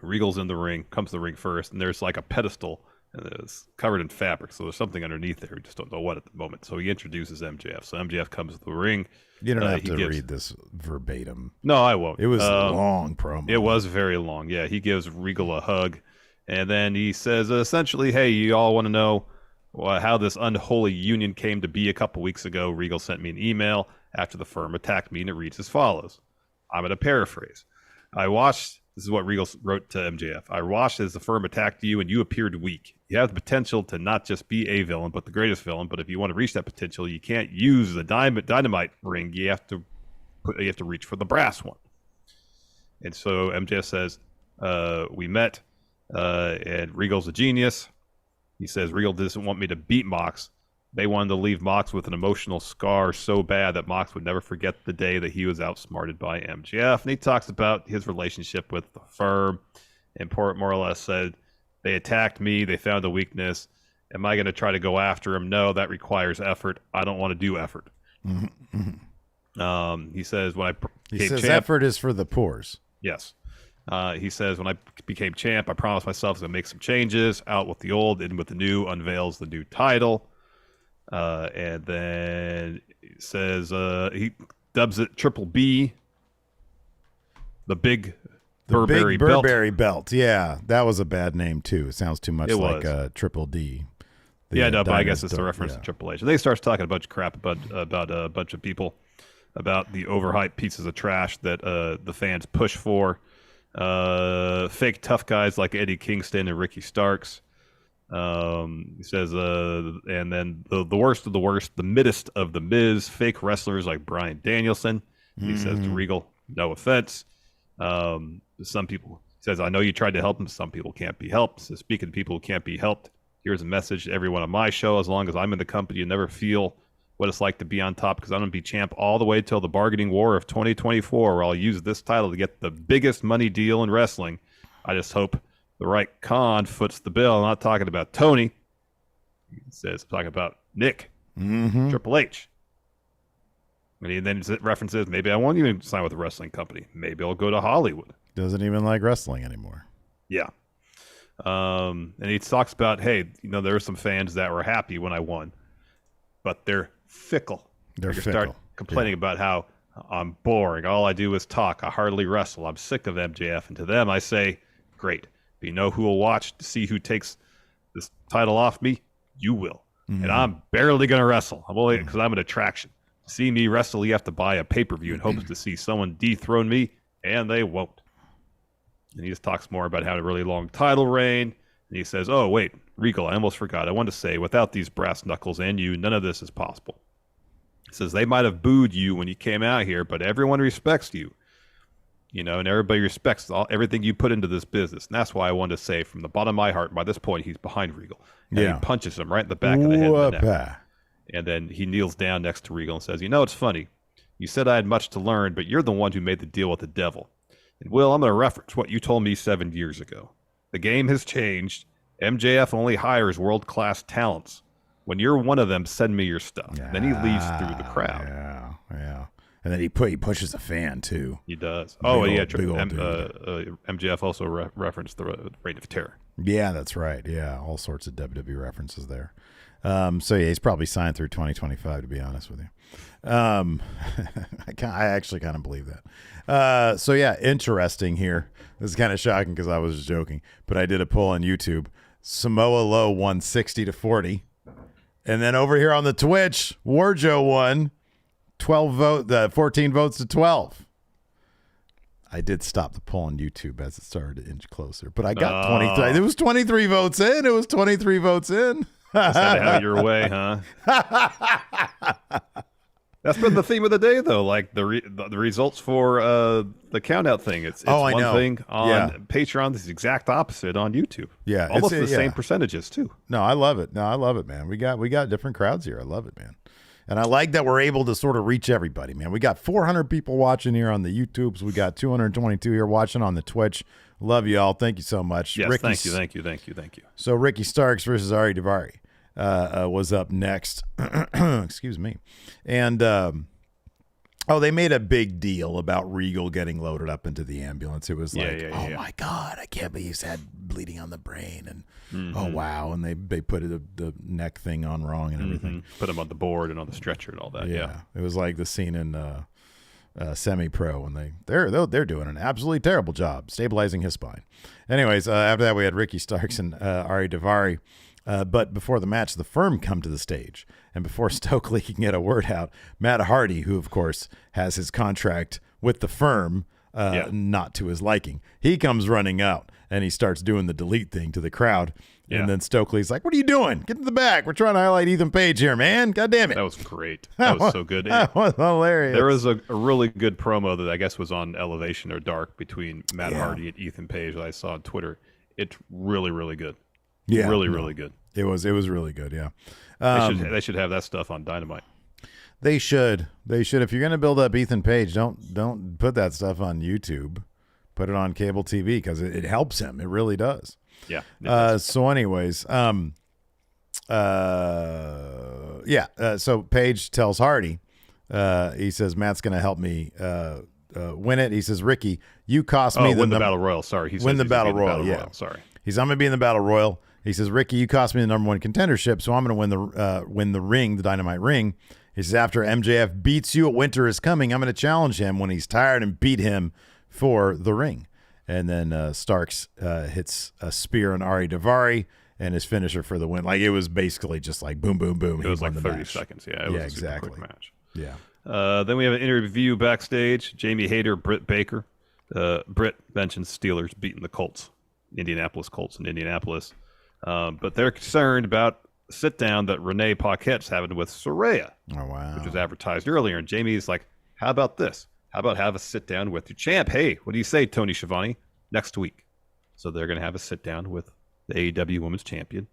Speaker 2: Regal's in the ring, comes to the ring first, and there's like a pedestal and it's covered in fabric. So there's something underneath there. We just don't know what at the moment. So he introduces MJF. So MJF comes to the ring.
Speaker 1: You don't have to read this verbatim.
Speaker 2: No, I won't.
Speaker 1: It was a long promo.
Speaker 2: It was very long. Yeah, he gives Regal a hug. And then he says, essentially, hey, you all want to know how this unholy union came to be a couple weeks ago. Regal sent me an email after the firm attacked me, and it reads as follows. I'm going to paraphrase. This is what Regal wrote to MJF. I watched as the firm attacked you, and you appeared weak. You have the potential to not just be a villain, but the greatest villain. But if you want to reach that potential, you can't use the Dynamite ring. You have to reach for the brass one. And so MJF says, we met, and Regal's a genius. He says Regal doesn't want me to beat Mox. They wanted to leave Mox with an emotional scar so bad that Mox would never forget the day that he was outsmarted by MJF. And he talks about his relationship with the firm, and more or less said, they attacked me, they found a weakness. Am I going to try to go after him? No, that requires effort. I don't want to do effort. He says, when I became champ,
Speaker 1: effort is for the pores.
Speaker 2: Yes. He says, when I became champ, I promised myself to make some changes, out with the old, in with the new, unveils the new title. And then he says, he dubs it Triple B, the big Burberry belt.
Speaker 1: Burberry belt. Yeah, that was a bad name too. It sounds too much like Triple D.
Speaker 2: But I guess it's a reference to Triple H. And then he starts talking a bunch of crap about a bunch of people, about the overhyped pieces of trash that the fans push for. Fake tough guys like Eddie Kingston and Ricky Starks. He says, and then the worst of the worst, the middest of the Miz, fake wrestlers like Bryan Danielson. He says to Regal, no offense. Some people, he says, I know you tried to help them. Some people can't be helped. So speaking of people who can't be helped, here's a message to everyone on my show. As long as I'm in the company, you never feel what it's like to be on top, because I'm going to be champ all the way till the bargaining war of 2024, where I'll use this title to get the biggest money deal in wrestling. I just hope the right con foots the bill. I'm not talking about Tony. He says, I'm talking about Nick, Triple H. And he then references, maybe I won't even sign with a wrestling company. Maybe I'll go to Hollywood.
Speaker 1: Doesn't even like wrestling anymore.
Speaker 2: Yeah. And he talks about, hey, there were some fans that were happy when I won, but they're fickle.
Speaker 1: They're fickle.
Speaker 2: Start complaining about how I'm boring. All I do is talk. I hardly wrestle. I'm sick of MJF. And to them, I say, great. But you know who will watch to see who takes this title off me? You will. And I'm barely going to wrestle. I'm only because I'm an attraction. To see me wrestle, you have to buy a pay-per-view in hopes to see someone dethrone me, and they won't. And he just talks more about having a really long title reign. And he says, oh, wait, Regal, I almost forgot. I wanted to say, without these brass knuckles and you, none of this is possible. He says, they might have booed you when you came out here, but everyone respects you. And everybody respects everything you put into this business. And that's why I wanted to say, from the bottom of my heart, by this point, he's behind Regal. And he punches him right in the back of the head. And the neck. And then he kneels down next to Regal and says, it's funny. You said I had much to learn, but you're the one who made the deal with the devil. And Will, I'm going to reference what you told me 7 years ago. The game has changed. MJF only hires world-class talents. When you're one of them, send me your stuff. Then he leaves through the crowd.
Speaker 1: Yeah. And then he pushes a fan, too.
Speaker 2: He does. MJF also referenced the Reign of Terror.
Speaker 1: Yeah, that's right. Yeah, all sorts of WWE references there. He's probably signed through 2025, to be honest with you. I actually kind of believe that. Interesting here. This is kind of shocking because I was just joking, but I did a poll on YouTube. Samoa Low won 60-40. And then over here on the Twitch, Warjo won 14 votes to 12. I did stop the poll on YouTube as it started to inch closer, but I got 23. It was 23 votes in. Is that
Speaker 2: how your way, huh? That's been the theme of the day, though. Like the results for the countout thing. It's one thing on Patreon. It's the exact opposite on YouTube.
Speaker 1: Yeah,
Speaker 2: almost the same percentages too.
Speaker 1: No, I love it. Man. We got different crowds here. I love it, man. And I like that we're able to sort of reach everybody, man. We got 400 people watching here on the YouTubes. We got 222 here watching on the Twitch. Love you all. Thank you so much.
Speaker 2: Yes, thank you.
Speaker 1: So Ricky Starks versus Ari Daivari was up next. Excuse me. And they made a big deal about Regal getting loaded up into the ambulance. It was like, my God, I can't believe he's had bleeding on the brain. And oh, wow. And they put the neck thing on wrong and everything.
Speaker 2: Put him on the board and on the stretcher and all that. Yeah.
Speaker 1: It was like the scene in Semi-Pro, and they're doing an absolutely terrible job stabilizing his spine. Anyways, after that we had Ricky Starks and Ari Daivari. But before the match, the Firm come to the stage, and before Stokely can get a word out, Matt Hardy, who of course has his contract with the Firm not to his liking, he comes running out and he starts doing the delete thing to the crowd. Yeah. And then Stokely's like, "What are you doing? Get in the back. We're trying to highlight Ethan Page here, man. God damn it."
Speaker 2: That was great. That was so good.
Speaker 1: That was hilarious.
Speaker 2: There was a really good promo that I guess was on Elevation or Dark between Matt Hardy and Ethan Page that I saw on Twitter. It's really, really good.
Speaker 1: Yeah.
Speaker 2: Really good.
Speaker 1: It was really good, yeah.
Speaker 2: They should have that stuff on Dynamite.
Speaker 1: They should. If you're going to build up Ethan Page, don't put that stuff on YouTube. Put it on cable TV because it helps him. It really does.
Speaker 2: Yeah.
Speaker 1: So anyways, so Page tells Hardy, he says, Matt's going to help me win it. He says, Ricky, you cost me
Speaker 2: win the Battle Royal. Sorry. He
Speaker 1: win the Battle Royal. Yeah.
Speaker 2: Sorry.
Speaker 1: I'm going to be in the Battle Royal. He says, Ricky, you cost me the #1 contendership, so I'm going to win the ring, the Dynamite ring. He says, after MJF beats you at Winter is Coming, I'm going to challenge him when he's tired and beat him for the ring. And then Starks hits a spear on Ari Daivari and his finisher for the win. Like, it was basically just like boom, boom, boom.
Speaker 2: It was like 30 seconds. Yeah, it was a super quick match.
Speaker 1: Yeah.
Speaker 2: Then we have an interview backstage. Jamie Hayter, Britt Baker. Britt mentions Steelers beating the Colts, Indianapolis Colts in Indianapolis. But they're concerned about a sit-down that Renee Paquette's having with Saraya, which was advertised earlier. And Jamie's like, how about this? How about have a sit-down with your champ? Hey, what do you say, Tony Schiavone? Next week. So they're going to have a sit-down with the AEW Women's Champion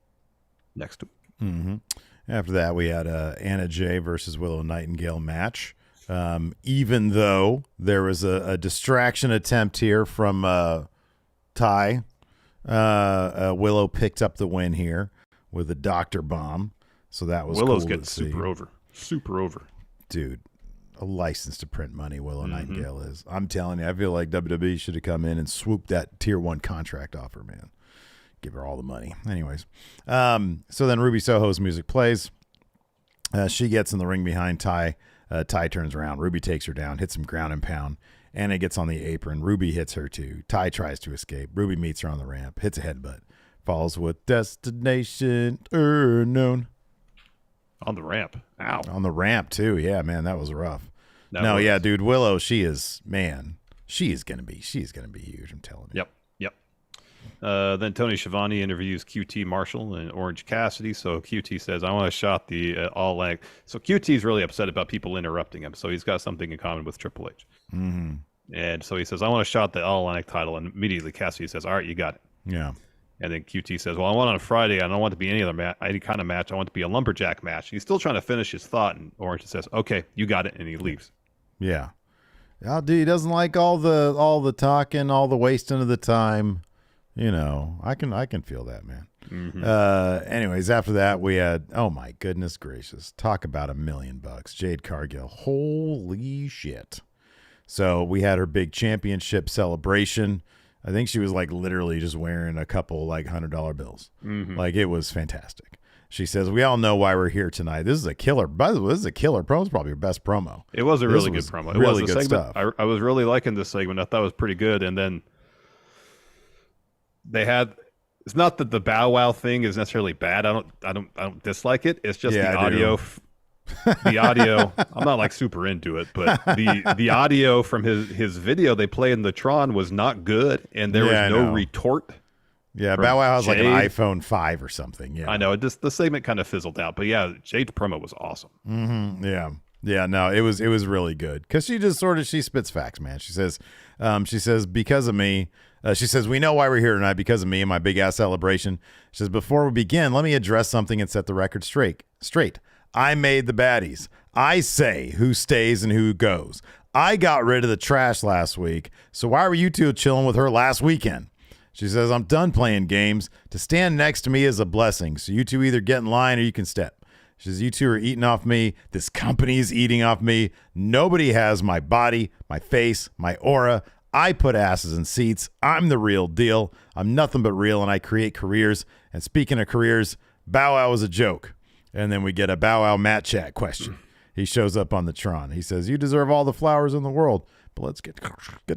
Speaker 2: next week.
Speaker 1: Mm-hmm. After that, we had Anna Jay versus Willow Nightingale match. Even though there was a distraction attempt here from Ty, Willow picked up the win here with a doctor bomb. So that was
Speaker 2: Willow's
Speaker 1: cool
Speaker 2: getting
Speaker 1: to see.
Speaker 2: super over.
Speaker 1: Dude, a license to print money Willow Nightingale is. I'm telling you, I feel like WWE should have come in and swooped that tier 1 contract off her, man. Give her all the money. Anyways, so then Ruby Soho's music plays. She gets in the ring behind Ty. Ty turns around. Ruby takes her down, hits some ground and pound. Anna gets on the apron. Ruby hits her too. Ty tries to escape. Ruby meets her on the ramp, hits a headbutt, falls with Destination Unknown.
Speaker 2: On the ramp. Ow.
Speaker 1: On the ramp too. Yeah, man, that was rough. Yeah, dude, Willow, she is gonna be huge. I'm telling you.
Speaker 2: Yep. Then Tony Schiavone interviews QT Marshall and Orange Cassidy. So QT says, I want to shot the All Atlantic. So QT's really upset about people interrupting him. So he's got something in common with Triple H.
Speaker 1: Mm-hmm.
Speaker 2: And so he says, I want to shot the All Atlantic title. And immediately Cassidy says, all right, you got it.
Speaker 1: Yeah.
Speaker 2: And then QT says, well, I want on a Friday. I don't want it to be any kind of match. I want it to be a lumberjack match. He's still trying to finish his thought. And Orange says, okay, you got it. And he leaves.
Speaker 1: Yeah. Oh, dude, he doesn't like all the talking, all the wasting of the time. You know, I can feel that, man.
Speaker 2: Mm-hmm.
Speaker 1: Anyways, after that, we had, oh my goodness gracious, talk about $1 million. Jade Cargill. Holy shit. So we had her big championship celebration. I think she was like literally just wearing a couple like $100 bills.
Speaker 2: Mm-hmm.
Speaker 1: Like, it was fantastic. She says, we all know why we're here tonight. This is a killer. By the way, this is a killer promo. It's probably her best promo.
Speaker 2: It was a really good promo. It
Speaker 1: really
Speaker 2: was a
Speaker 1: good
Speaker 2: segment.
Speaker 1: stuff.
Speaker 2: I was really liking this segment. I thought it was pretty good. And then they had, it's not that the Bow Wow thing is necessarily bad. I don't dislike it. It's just the audio. The audio, I'm not like super into it, but the audio from his video they played in the Tron was not good, and there was no retort.
Speaker 1: Yeah, Bow Wow has like an iPhone 5 or something. Yeah,
Speaker 2: I know. The segment kind of fizzled out, but yeah, Jade's promo was awesome.
Speaker 1: Mm-hmm. Yeah. No, it was really good because she just she spits facts, man. She says because of me. She says, we know why we're here tonight, because of me and my big ass celebration. She says, before we begin, let me address something and set the record straight. I made the baddies. I say who stays and who goes. I got rid of the trash last week, so why were you two chilling with her last weekend? She says, I'm done playing games. To stand next to me is a blessing, so you two either get in line or you can step. She says, you two are eating off me. This company is eating off me. Nobody has my body, my face, my aura. I put asses in seats. I'm the real deal. I'm nothing but real, and I create careers. And speaking of careers, Bow Wow was a joke. And then we get a Bow Wow Matt Chat question. He shows up on the Tron. He says, you deserve all the flowers in the world, but let's get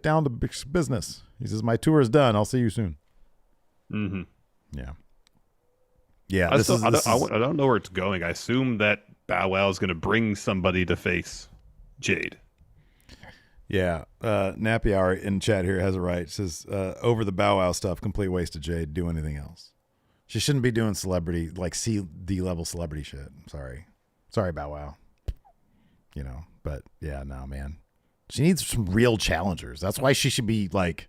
Speaker 1: down to business. He says, my tour is done. I'll see you soon.
Speaker 2: Mm-hmm.
Speaker 1: Yeah. Yeah.
Speaker 2: I don't know where it's going. I assume that Bow Wow is going to bring somebody to face Jade.
Speaker 1: Yeah. Nappy Hour in chat here has it right. It says, over the Bow Wow stuff, complete waste of Jade. Do anything else. She shouldn't be doing celebrity, like CD level celebrity shit. Sorry, Bow Wow. You know, but yeah, no, man. She needs some real challengers. That's why she should be like,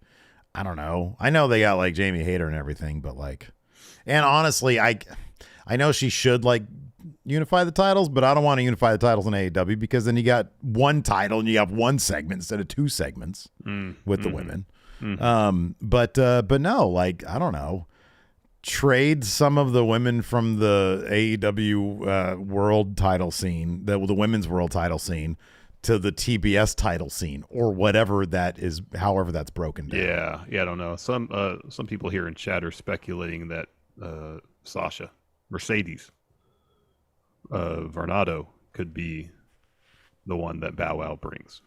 Speaker 1: I don't know. I know they got like Jamie Hayter and everything, but like, and honestly, I know she should like unify the titles, but I don't want to unify the titles in AEW because then you got one title and you have one segment instead of two segments with the women. But no, like, I don't know. Trade some of the women from the AEW world title scene, the women's world title scene, to the TBS title scene or whatever that is, however that's broken down.
Speaker 2: Yeah, I don't know. Some people here in chat are speculating that Mercedes Varnado could be the one that Bow Wow brings.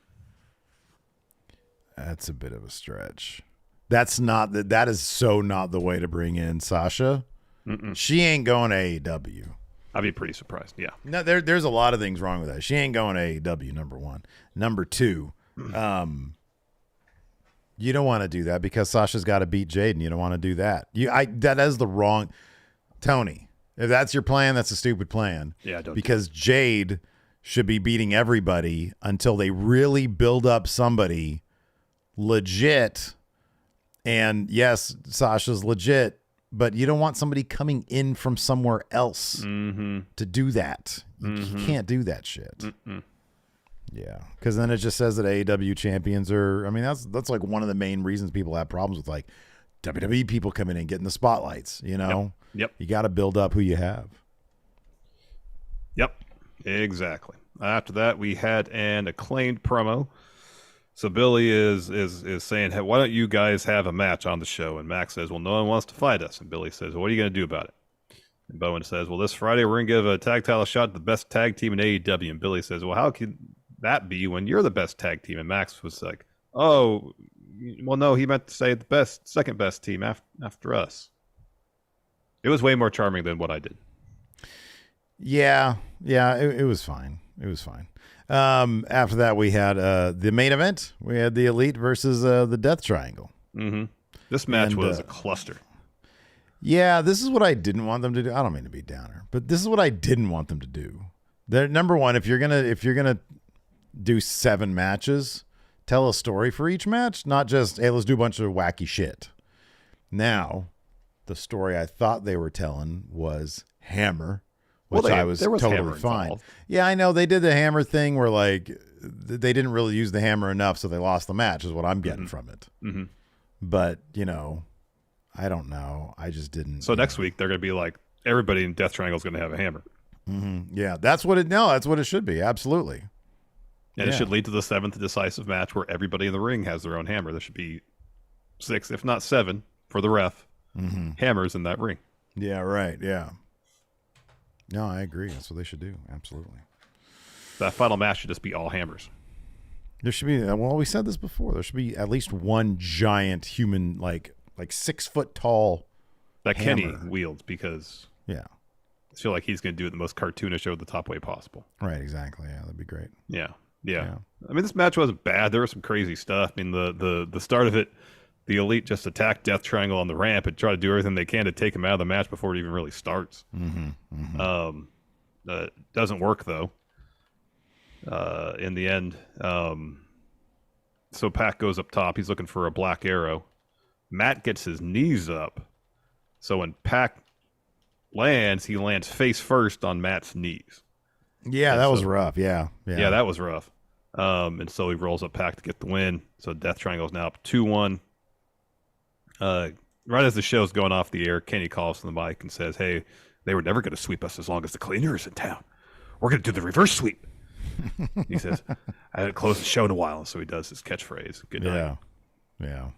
Speaker 1: That's a bit of a stretch. That is so not the way to bring in Sasha. Mm-mm. She ain't going to AEW.
Speaker 2: I'd be pretty surprised. Yeah.
Speaker 1: No, there's a lot of things wrong with that. She ain't going to AEW, number one. Number two, you don't want to do that because Sasha's got to beat Jade, and you don't want to do that. That is the wrong Tony. If that's your plan, that's a stupid plan.
Speaker 2: Yeah,
Speaker 1: because Jade should be beating everybody until they really build up somebody legit. And yes, Sasha's legit, but you don't want somebody coming in from somewhere else to do that. You can't do that shit. Mm-mm. Yeah, because then it just says that AEW champions are. I mean, that's like one of the main reasons people have problems with like WWE people coming in getting the spotlights. You know,
Speaker 2: yep.
Speaker 1: You got to build up who you have.
Speaker 2: Yep, exactly. After that, we had an Acclaimed promo. So Billy is saying, hey, why don't you guys have a match on the show? And Max says, well, no one wants to fight us. And Billy says, well, what are you going to do about it? And Bowen says, well, this Friday we're going to give a tag title shot to the best tag team in AEW. And Billy says, well, how can that be when you're the best tag team? And Max was like, oh, well, no, he meant to say the second best team after us. It was way more charming than what I did.
Speaker 1: Yeah, it was fine. It was fine. After that, we had the main event. We had the Elite versus the Death Triangle.
Speaker 2: Mm-hmm. This match was a cluster.
Speaker 1: Yeah, this is what I didn't want them to do. I don't mean to be downer, but this is what I didn't want them to do. They're, number one, if you're gonna do 7 matches, tell a story for each match, not just, hey, let's do a bunch of wacky shit. Now, the story I thought they were telling was Hammer. Which I was totally fine. Involved. Yeah, I know they did the hammer thing where like they didn't really use the hammer enough, so they lost the match. Is what I'm getting from it. Mm-hmm. But I don't know. I just didn't.
Speaker 2: So next week they're going to be like everybody in Death Triangle is going to have a hammer.
Speaker 1: Mm-hmm. Yeah, that's what it. No, that's what it should be. Absolutely.
Speaker 2: And it should lead to the 7th decisive match where everybody in the ring has their own hammer. There should be 6, if not 7, for the ref hammers in that ring.
Speaker 1: Yeah. Right. Yeah. No, I agree. That's what they should do. Absolutely.
Speaker 2: That final match should just be all hammers.
Speaker 1: There should be, well, we said this before. There should be at least one giant human, like 6 foot tall
Speaker 2: that
Speaker 1: hammer.
Speaker 2: Kenny wields because
Speaker 1: I
Speaker 2: feel like he's going to do it the most cartoonish over the top way possible.
Speaker 1: Right. Exactly. Yeah. That'd be great.
Speaker 2: Yeah. I mean, this match wasn't bad. There was some crazy stuff. I mean, the start of it, the Elite just attack Death Triangle on the ramp and try to do everything they can to take him out of the match before it even really starts. Doesn't work, though. In the end, so Pac goes up top. He's looking for a black arrow. Matt gets his knees up. So when Pac lands, he lands face first on Matt's knees.
Speaker 1: Yeah,
Speaker 2: And
Speaker 1: that
Speaker 2: so,
Speaker 1: was rough. Yeah.
Speaker 2: that was rough. And so he rolls up Pac to get the win. So Death Triangle is now up 2-1. Right as the show's going off the air, Kenny calls from the mic and says, "Hey, they were never going to sweep us as long as the cleaner is in town. We're going to do the reverse sweep." He says, "I haven't closed the show in a while." So he does his catchphrase. Good night.
Speaker 1: Yeah.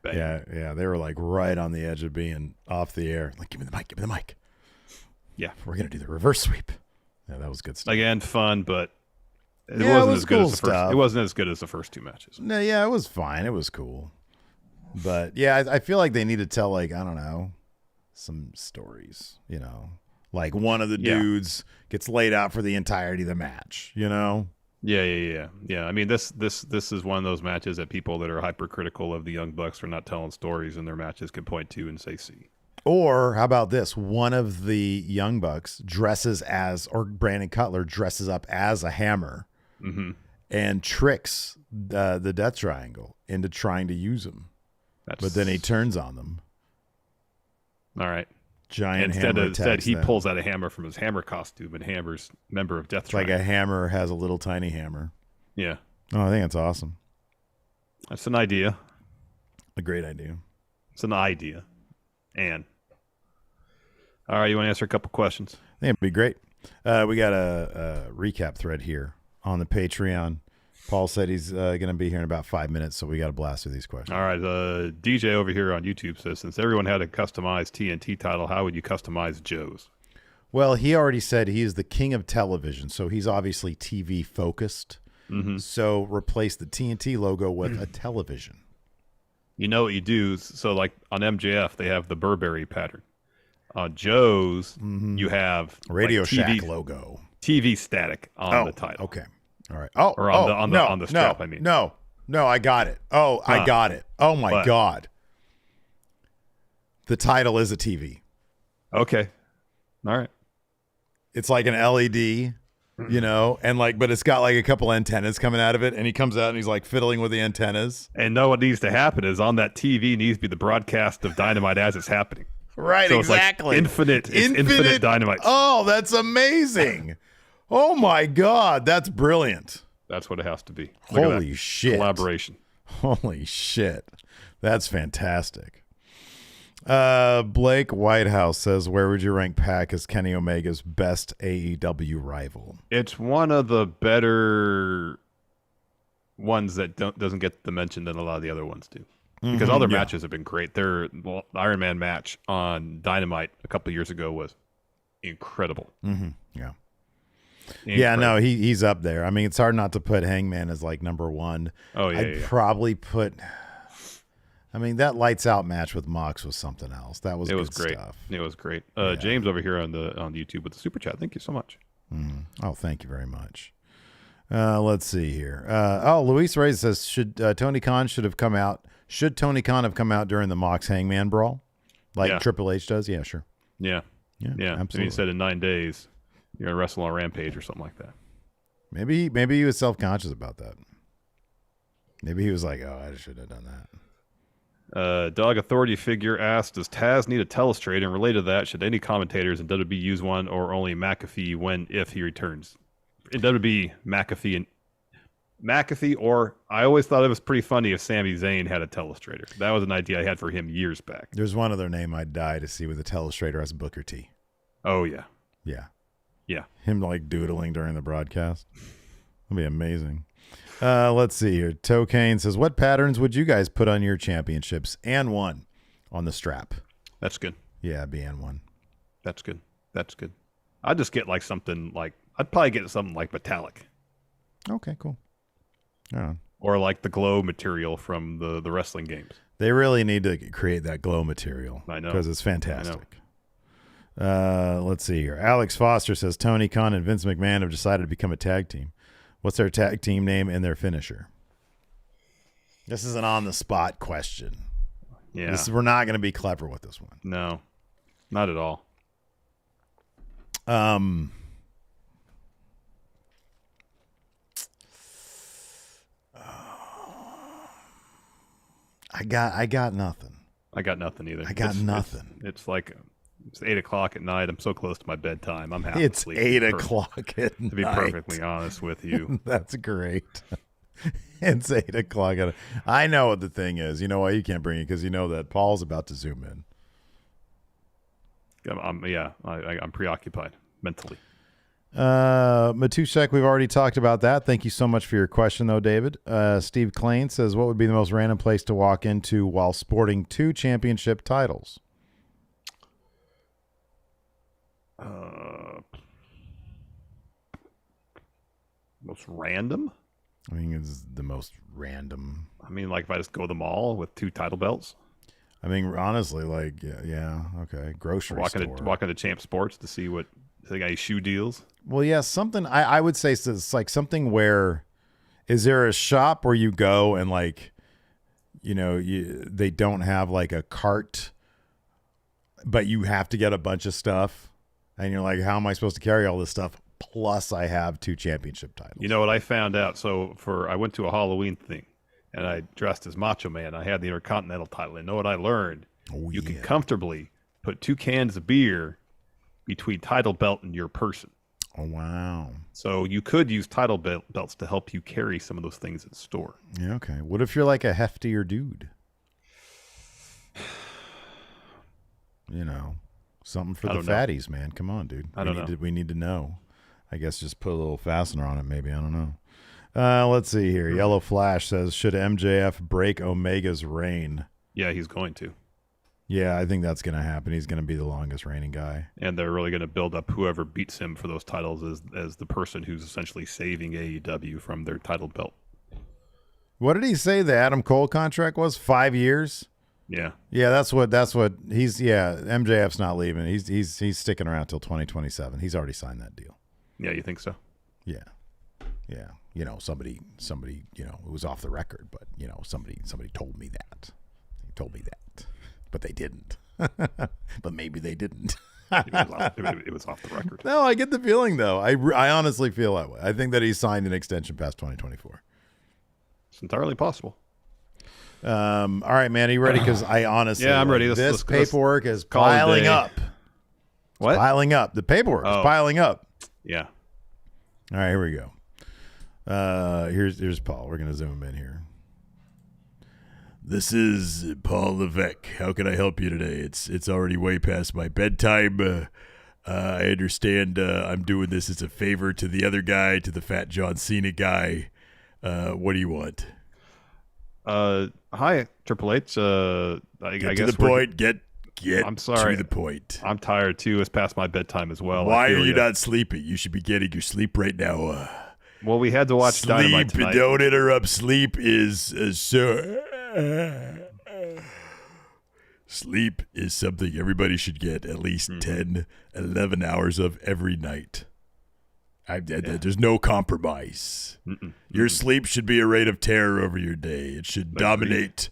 Speaker 2: Bang.
Speaker 1: Yeah. They were like right on the edge of being off the air. Like, give me the mic.
Speaker 2: Yeah.
Speaker 1: We're going to do the reverse sweep. Yeah, that was good stuff.
Speaker 2: Again, fun, but it
Speaker 1: Yeah,
Speaker 2: wasn't
Speaker 1: it was
Speaker 2: as good
Speaker 1: cool
Speaker 2: as the first.
Speaker 1: stuff.
Speaker 2: It wasn't as good as the first two matches.
Speaker 1: No, yeah, it was fine. It was cool. But yeah, I feel like they need to tell, like, I don't know, some stories, you know, like one of the dudes gets laid out for the entirety of the match, you know?
Speaker 2: Yeah. I mean, this is one of those matches that people that are hypercritical of the Young Bucks for not telling stories in their matches can point to and say, "See."
Speaker 1: Or how about this? One of the Young Bucks dresses as, or Brandon Cutler dresses up as a hammer and tricks the Death Triangle into trying to use him. But then he turns on them.
Speaker 2: All right.
Speaker 1: Giant
Speaker 2: Instead
Speaker 1: hammer attacks
Speaker 2: he
Speaker 1: them.
Speaker 2: pulls out a hammer from his hammer costume, and Hammer's member of Death
Speaker 1: It's like
Speaker 2: Triangle.
Speaker 1: a hammer has a little tiny hammer.
Speaker 2: Yeah.
Speaker 1: Oh, I think that's awesome.
Speaker 2: That's an idea.
Speaker 1: A great idea.
Speaker 2: It's an idea. And all right, you want to answer a couple questions?
Speaker 1: I think it'd be great. We got a recap thread here on the Patreon. Paul said he's going to be here in about 5 minutes, so we got to blast through these questions.
Speaker 2: All right, DJ over here on YouTube says, since everyone had a customized TNT title, how would you customize Joe's?
Speaker 1: Well, he already said he is the king of television, so he's obviously TV focused. So replace the TNT logo with a television.
Speaker 2: You know what you do? So like on MJF, they have the Burberry pattern. On Joe's, you have
Speaker 1: Radio
Speaker 2: like
Speaker 1: Shack logo.
Speaker 2: TV static on the title.
Speaker 1: Okay. All right. Oh,
Speaker 2: Or on the strap, I mean.
Speaker 1: No, I got it. Oh, I got it. Oh, my God. The title is a TV.
Speaker 2: Okay. All right.
Speaker 1: It's like an LED, you know, and like, but it's got like a couple antennas coming out of it, and he comes out and he's like fiddling with the antennas.
Speaker 2: And know what needs to happen is on that TV needs to be the broadcast of Dynamite as it's happening.
Speaker 1: Right,
Speaker 2: so
Speaker 1: exactly.
Speaker 2: It's like infinite Dynamite.
Speaker 1: Oh, that's amazing. Oh, my God. That's brilliant.
Speaker 2: That's what it has to be.
Speaker 1: Holy shit.
Speaker 2: Collaboration.
Speaker 1: Holy shit. That's fantastic. Blake Whitehouse says, where would you rank Pac as Kenny Omega's best AEW rival?
Speaker 2: It's one of the better ones that doesn't get the mention that a lot of the other ones do. Because all their matches have been great. Their Iron Man match on Dynamite a couple of years ago was incredible.
Speaker 1: Yeah. Yeah, no, he's up there. I mean, it's hard not to put Hangman as like number one.
Speaker 2: Oh, yeah.
Speaker 1: I'd probably put... I mean, that lights out match with Mox was something else. That was good
Speaker 2: great
Speaker 1: stuff.
Speaker 2: It was great. James over here on YouTube with the super chat. Thank you so much.
Speaker 1: Oh, thank you very much. Let's see here. Luis Reyes says, should Tony Khan have come out during the Mox Hangman brawl, like Triple H does? Yeah, sure.
Speaker 2: Yeah,
Speaker 1: absolutely.
Speaker 2: And he said in 9 days you're gonna wrestle on Rampage or something like that.
Speaker 1: Maybe he was self-conscious about that. Maybe he was like, oh, I should have done that.
Speaker 2: Dog Authority figure asked, does Taz need a telestrator? And related to that, should any commentators in WWE use one, or only McAfee if he returns? In WWE, McAfee, or I always thought it was pretty funny if Sami Zayn had a telestrator. That was an idea I had for him years back.
Speaker 1: There's one other name I'd die to see with a telestrator as Booker T.
Speaker 2: Oh, yeah.
Speaker 1: Yeah. Him like doodling during the broadcast. That'd be amazing. Let's see here. Toe Kane says, what patterns would you guys put on your championships and one on the strap?
Speaker 2: That's good.
Speaker 1: Yeah, it'd be and one.
Speaker 2: That's good. I'd just get like something like, I'd probably get something like metallic.
Speaker 1: Okay, cool. Yeah.
Speaker 2: Or like the glow material from the wrestling games.
Speaker 1: They really need to create that glow material.
Speaker 2: I know.
Speaker 1: Because it's fantastic. Let's see here. Alex Foster says, Tony Khan and Vince McMahon have decided to become a tag team. What's their tag team name and their finisher? This is an on-the-spot question.
Speaker 2: Yeah.
Speaker 1: We're not going to be clever with this one.
Speaker 2: No, not at all.
Speaker 1: I got nothing.
Speaker 2: I got nothing either.
Speaker 1: I got nothing.
Speaker 2: It's like It's 8 o'clock at night. I'm so close to my bedtime. I'm half
Speaker 1: It's
Speaker 2: asleep.
Speaker 1: 8 o'clock at night.
Speaker 2: To be perfectly honest with you.
Speaker 1: That's great. It's 8 o'clock. I know what the thing is. You know why you can't bring it? Because you know that Paul's about to zoom in.
Speaker 2: I'm preoccupied mentally.
Speaker 1: Matushek, we've already talked about that. Thank you so much for your question, though, David. Steve Klain says, what would be the most random place to walk into while sporting 2 championship titles?
Speaker 2: Most random?
Speaker 1: I think it's the most random.
Speaker 2: I mean, like if I just go to the mall with 2 title belts.
Speaker 1: I mean, honestly, like, yeah, okay. Grocery store.
Speaker 2: Walk into Champ Sports to see what they got any shoe deals.
Speaker 1: Well, yeah, something I would say it's like something where, is there a shop where you go and like, you know, they don't have like a cart, but you have to get a bunch of stuff, and you're like, how am I supposed to carry all this stuff? Plus, I have 2 championship titles.
Speaker 2: You know what I found out? So I went to a Halloween thing, and I dressed as Macho Man. I had the Intercontinental title. And know what I learned? You can comfortably put 2 cans of beer between title belt and your person.
Speaker 1: Oh, wow.
Speaker 2: So you could use title belts to help you carry some of those things in store.
Speaker 1: Yeah, okay. What if you're like a heftier dude? You know, something for the fatties, man. Come on, dude. We need to know. I guess just put a little fastener on it, maybe. I don't know. Let's see here. Yellow Flash says, should MJF break Omega's reign?
Speaker 2: Yeah, he's going to.
Speaker 1: Yeah, I think that's going to happen. He's going to be the longest reigning guy.
Speaker 2: And they're really going to build up whoever beats him for those titles as the person who's essentially saving AEW from their title belt.
Speaker 1: What did he say the Adam Cole contract was? 5 years?
Speaker 2: Yeah.
Speaker 1: Yeah, that's what he's, MJF's not leaving. He's sticking around till 2027. He's already signed that deal.
Speaker 2: Yeah, you think so?
Speaker 1: Yeah. Yeah. You know, somebody, you know, it was off the record, but you know, somebody told me that. He told me that. But they didn't. But maybe they didn't.
Speaker 2: It was off the record.
Speaker 1: No, I get the feeling, though. I honestly feel that way. I think that he signed an extension past 2024.
Speaker 2: It's entirely possible.
Speaker 1: All right, man. Are you ready? Because I honestly...
Speaker 2: Yeah, I'm ready.
Speaker 1: This paperwork is piling up.
Speaker 2: What?
Speaker 1: It's piling up. The paperwork is piling up.
Speaker 2: Yeah.
Speaker 1: All right, here we go. Here's Paul. We're going to zoom in here. This is Paul Levesque. How can I help you today? It's already way past my bedtime. I understand I'm doing this as a favor to the other guy, to the fat John Cena guy. What do you want?
Speaker 2: Hi, Triple H. I guess
Speaker 1: to the point. Get
Speaker 2: I'm sorry.
Speaker 1: to the point.
Speaker 2: I'm tired too. It's past my bedtime as well.
Speaker 1: Why are you not sleeping? You should be getting your sleep right now.
Speaker 2: Well, we had to watch Dynamite tonight.
Speaker 1: Don't interrupt. Sleep is Sleep is something everybody should get at least 10, 11 hours of every night. There's no compromise. Your sleep should be a rate of terror over your day. It should dominate.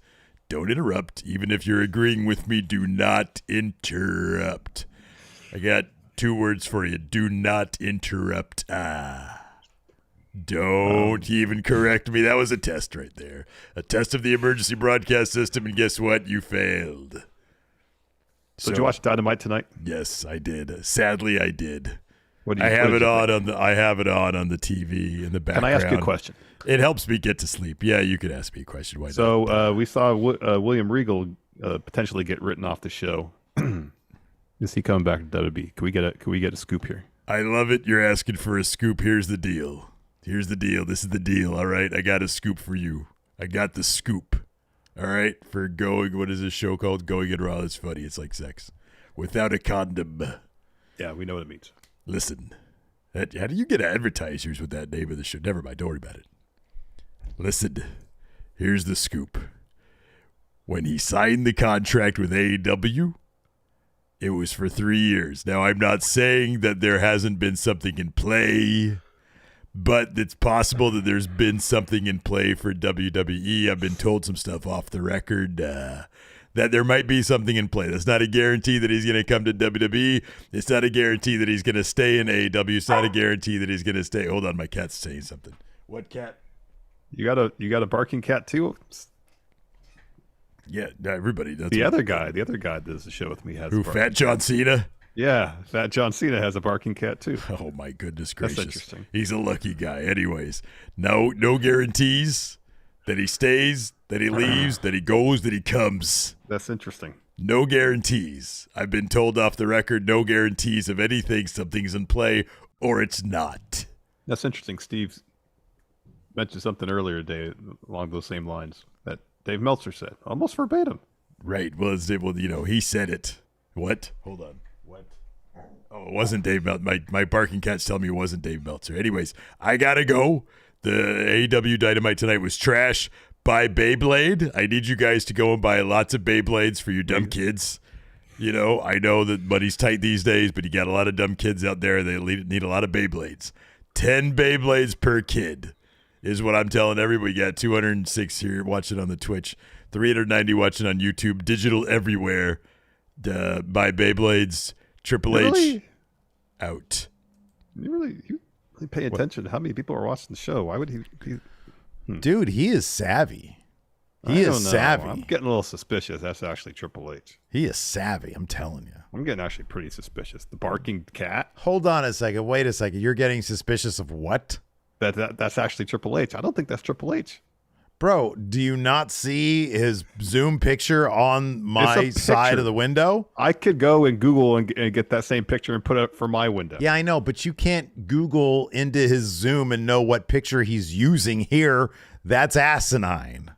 Speaker 1: Don't interrupt. Even if you're agreeing with me, do not interrupt. I got 2 words for you. Do not interrupt. Don't even correct me. That was a test right there. A test of the emergency broadcast system, and guess what? You failed.
Speaker 2: So did you watch Dynamite tonight?
Speaker 1: Yes, I did. Sadly, I did.
Speaker 2: I
Speaker 1: have it on the TV in the background.
Speaker 2: Can I ask you a question?
Speaker 1: It helps me get to sleep. Yeah, you could ask me a question. Why
Speaker 2: not? We saw William Regal potentially get written off the show. Is he coming back to WWE? Can we get a scoop here?
Speaker 1: I love it. You're asking for a scoop. Here's the deal. This is the deal. All right, I got a scoop for you. I got the scoop. All right, for going. What is this show called? Going in Raw. It's funny. It's like sex without a condom.
Speaker 2: Yeah, we know what it means.
Speaker 1: Listen, how do you get advertisers with that name of the show? Never mind, don't worry about it. Listen, here's the scoop. When he signed the contract with AEW, it was for 3 years. Now, I'm not saying that there hasn't been something in play, but it's possible that there's been something in play for WWE. I've been told some stuff off the record that there might be something in play. That's not a guarantee that he's going to come to WWE. It's not a guarantee that he's going to stay in AEW. It's not a guarantee that he's going to stay. Hold on, my cat's saying something. What cat?
Speaker 2: You got a barking cat too?
Speaker 1: Yeah, everybody does.
Speaker 2: The other guy that does the show with me has
Speaker 1: who?
Speaker 2: a barking
Speaker 1: Fat John
Speaker 2: cat.
Speaker 1: Cena.
Speaker 2: Yeah, Fat John Cena has a barking cat too.
Speaker 1: Oh my goodness gracious!
Speaker 2: That's interesting.
Speaker 1: He's a lucky guy. Anyways, no guarantees that he stays, that he leaves, that he goes, that he comes.
Speaker 2: That's interesting.
Speaker 1: No guarantees. I've been told off the record, no guarantees of anything. Something's in play or it's not.
Speaker 2: That's interesting. Steve mentioned something earlier today along those same lines that Dave Meltzer said, almost verbatim.
Speaker 1: Right. Well, he said it. What? Hold on. What? Oh, it wasn't Dave Meltzer. My barking cats tell me it wasn't Dave Meltzer. Anyways, I gotta go. The AEW Dynamite tonight was trash. Buy Beyblade. I need you guys to go and buy lots of Beyblades for your dumb kids. I know that money's tight these days, but you got a lot of dumb kids out there. They need a lot of Beyblades. 10 Beyblades per kid is what I'm telling everybody. You got 206 here watching on the Twitch, 390 watching on YouTube, digital everywhere. Buy Beyblades. Triple H out.
Speaker 2: You really pay attention to how many people are watching the show. Why would he
Speaker 1: Dude, he is savvy.
Speaker 2: I don't know.
Speaker 1: Savvy.
Speaker 2: I'm getting a little suspicious. That's actually Triple H.
Speaker 1: He is savvy, I'm telling you.
Speaker 2: I'm getting actually pretty suspicious. The barking cat?
Speaker 1: Hold on a second. Wait a second. You're getting suspicious of what?
Speaker 2: That's actually Triple H. I don't think that's Triple H.
Speaker 1: Bro, do you not see his Zoom picture on my side of the window?
Speaker 2: I could go and Google and get that same picture and put it for my window.
Speaker 1: Yeah, I know, but you can't Google into his Zoom and know what picture he's using here. That's asinine.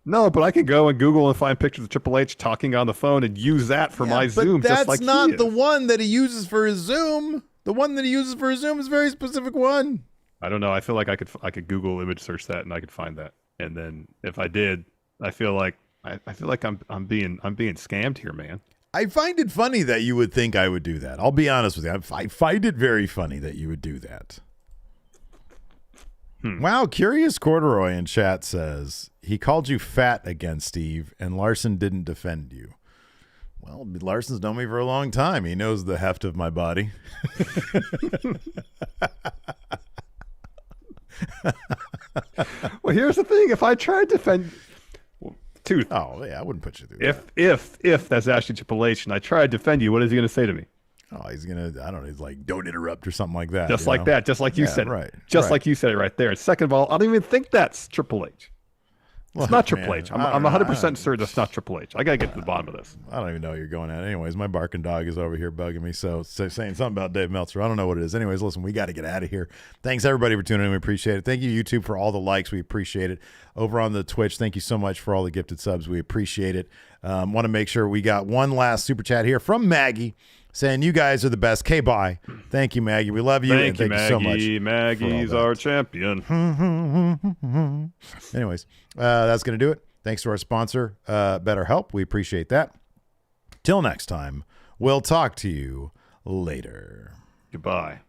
Speaker 2: No, but I could go and Google and find pictures of Triple H talking on the phone and use that for my Zoom.
Speaker 1: But that's
Speaker 2: just like
Speaker 1: not the one that he uses for his Zoom. The one that he uses for his Zoom is a very specific one.
Speaker 2: I don't know. I feel like I could Google image search that and I could find that. And then if I did, I feel like I'm being scammed here, man.
Speaker 1: I find it funny that you would think I would do that. I'll be honest with you. I find it very funny that you would do that. Wow, Curious Corduroy in chat says he called you fat again, Steve, and Larson didn't defend you. Well, Larson's known me for a long time. He knows the heft of my body.
Speaker 2: Well, here's the thing. If I tried to defend Tooth.
Speaker 1: Oh, yeah, I wouldn't put you through that.
Speaker 2: If that's actually Triple H and I tried to defend you, what is he going to say to me?
Speaker 1: Oh, he's going to, I don't know, he's like, don't interrupt or something like that.
Speaker 2: Just like that. Just like you said
Speaker 1: right,
Speaker 2: it. Just
Speaker 1: right.
Speaker 2: like you said it right there. And second of all, I don't even think that's Triple H. It's not Triple H. I'm 100% certain that's not Triple H. I got to get to the bottom of this.
Speaker 1: I don't even know what you're going at. Anyways, my barking dog is over here bugging me. So saying something about Dave Meltzer. I don't know what it is. Anyways, listen, we got to get out of here. Thanks, everybody, for tuning in. We appreciate it. Thank you, YouTube, for all the likes. We appreciate it. Over on the Twitch, thank you so much for all the gifted subs. We appreciate it. Want to make sure we got one last super chat here from Maggie saying, you guys are the best. Bye. Thank you, Maggie. We love you.
Speaker 2: Thank you,
Speaker 1: Maggie. So much.
Speaker 2: Maggie's our champion.
Speaker 1: Anyways, that's going to do it. Thanks to our sponsor, BetterHelp. We appreciate that. Till next time, we'll talk to you later.
Speaker 2: Goodbye.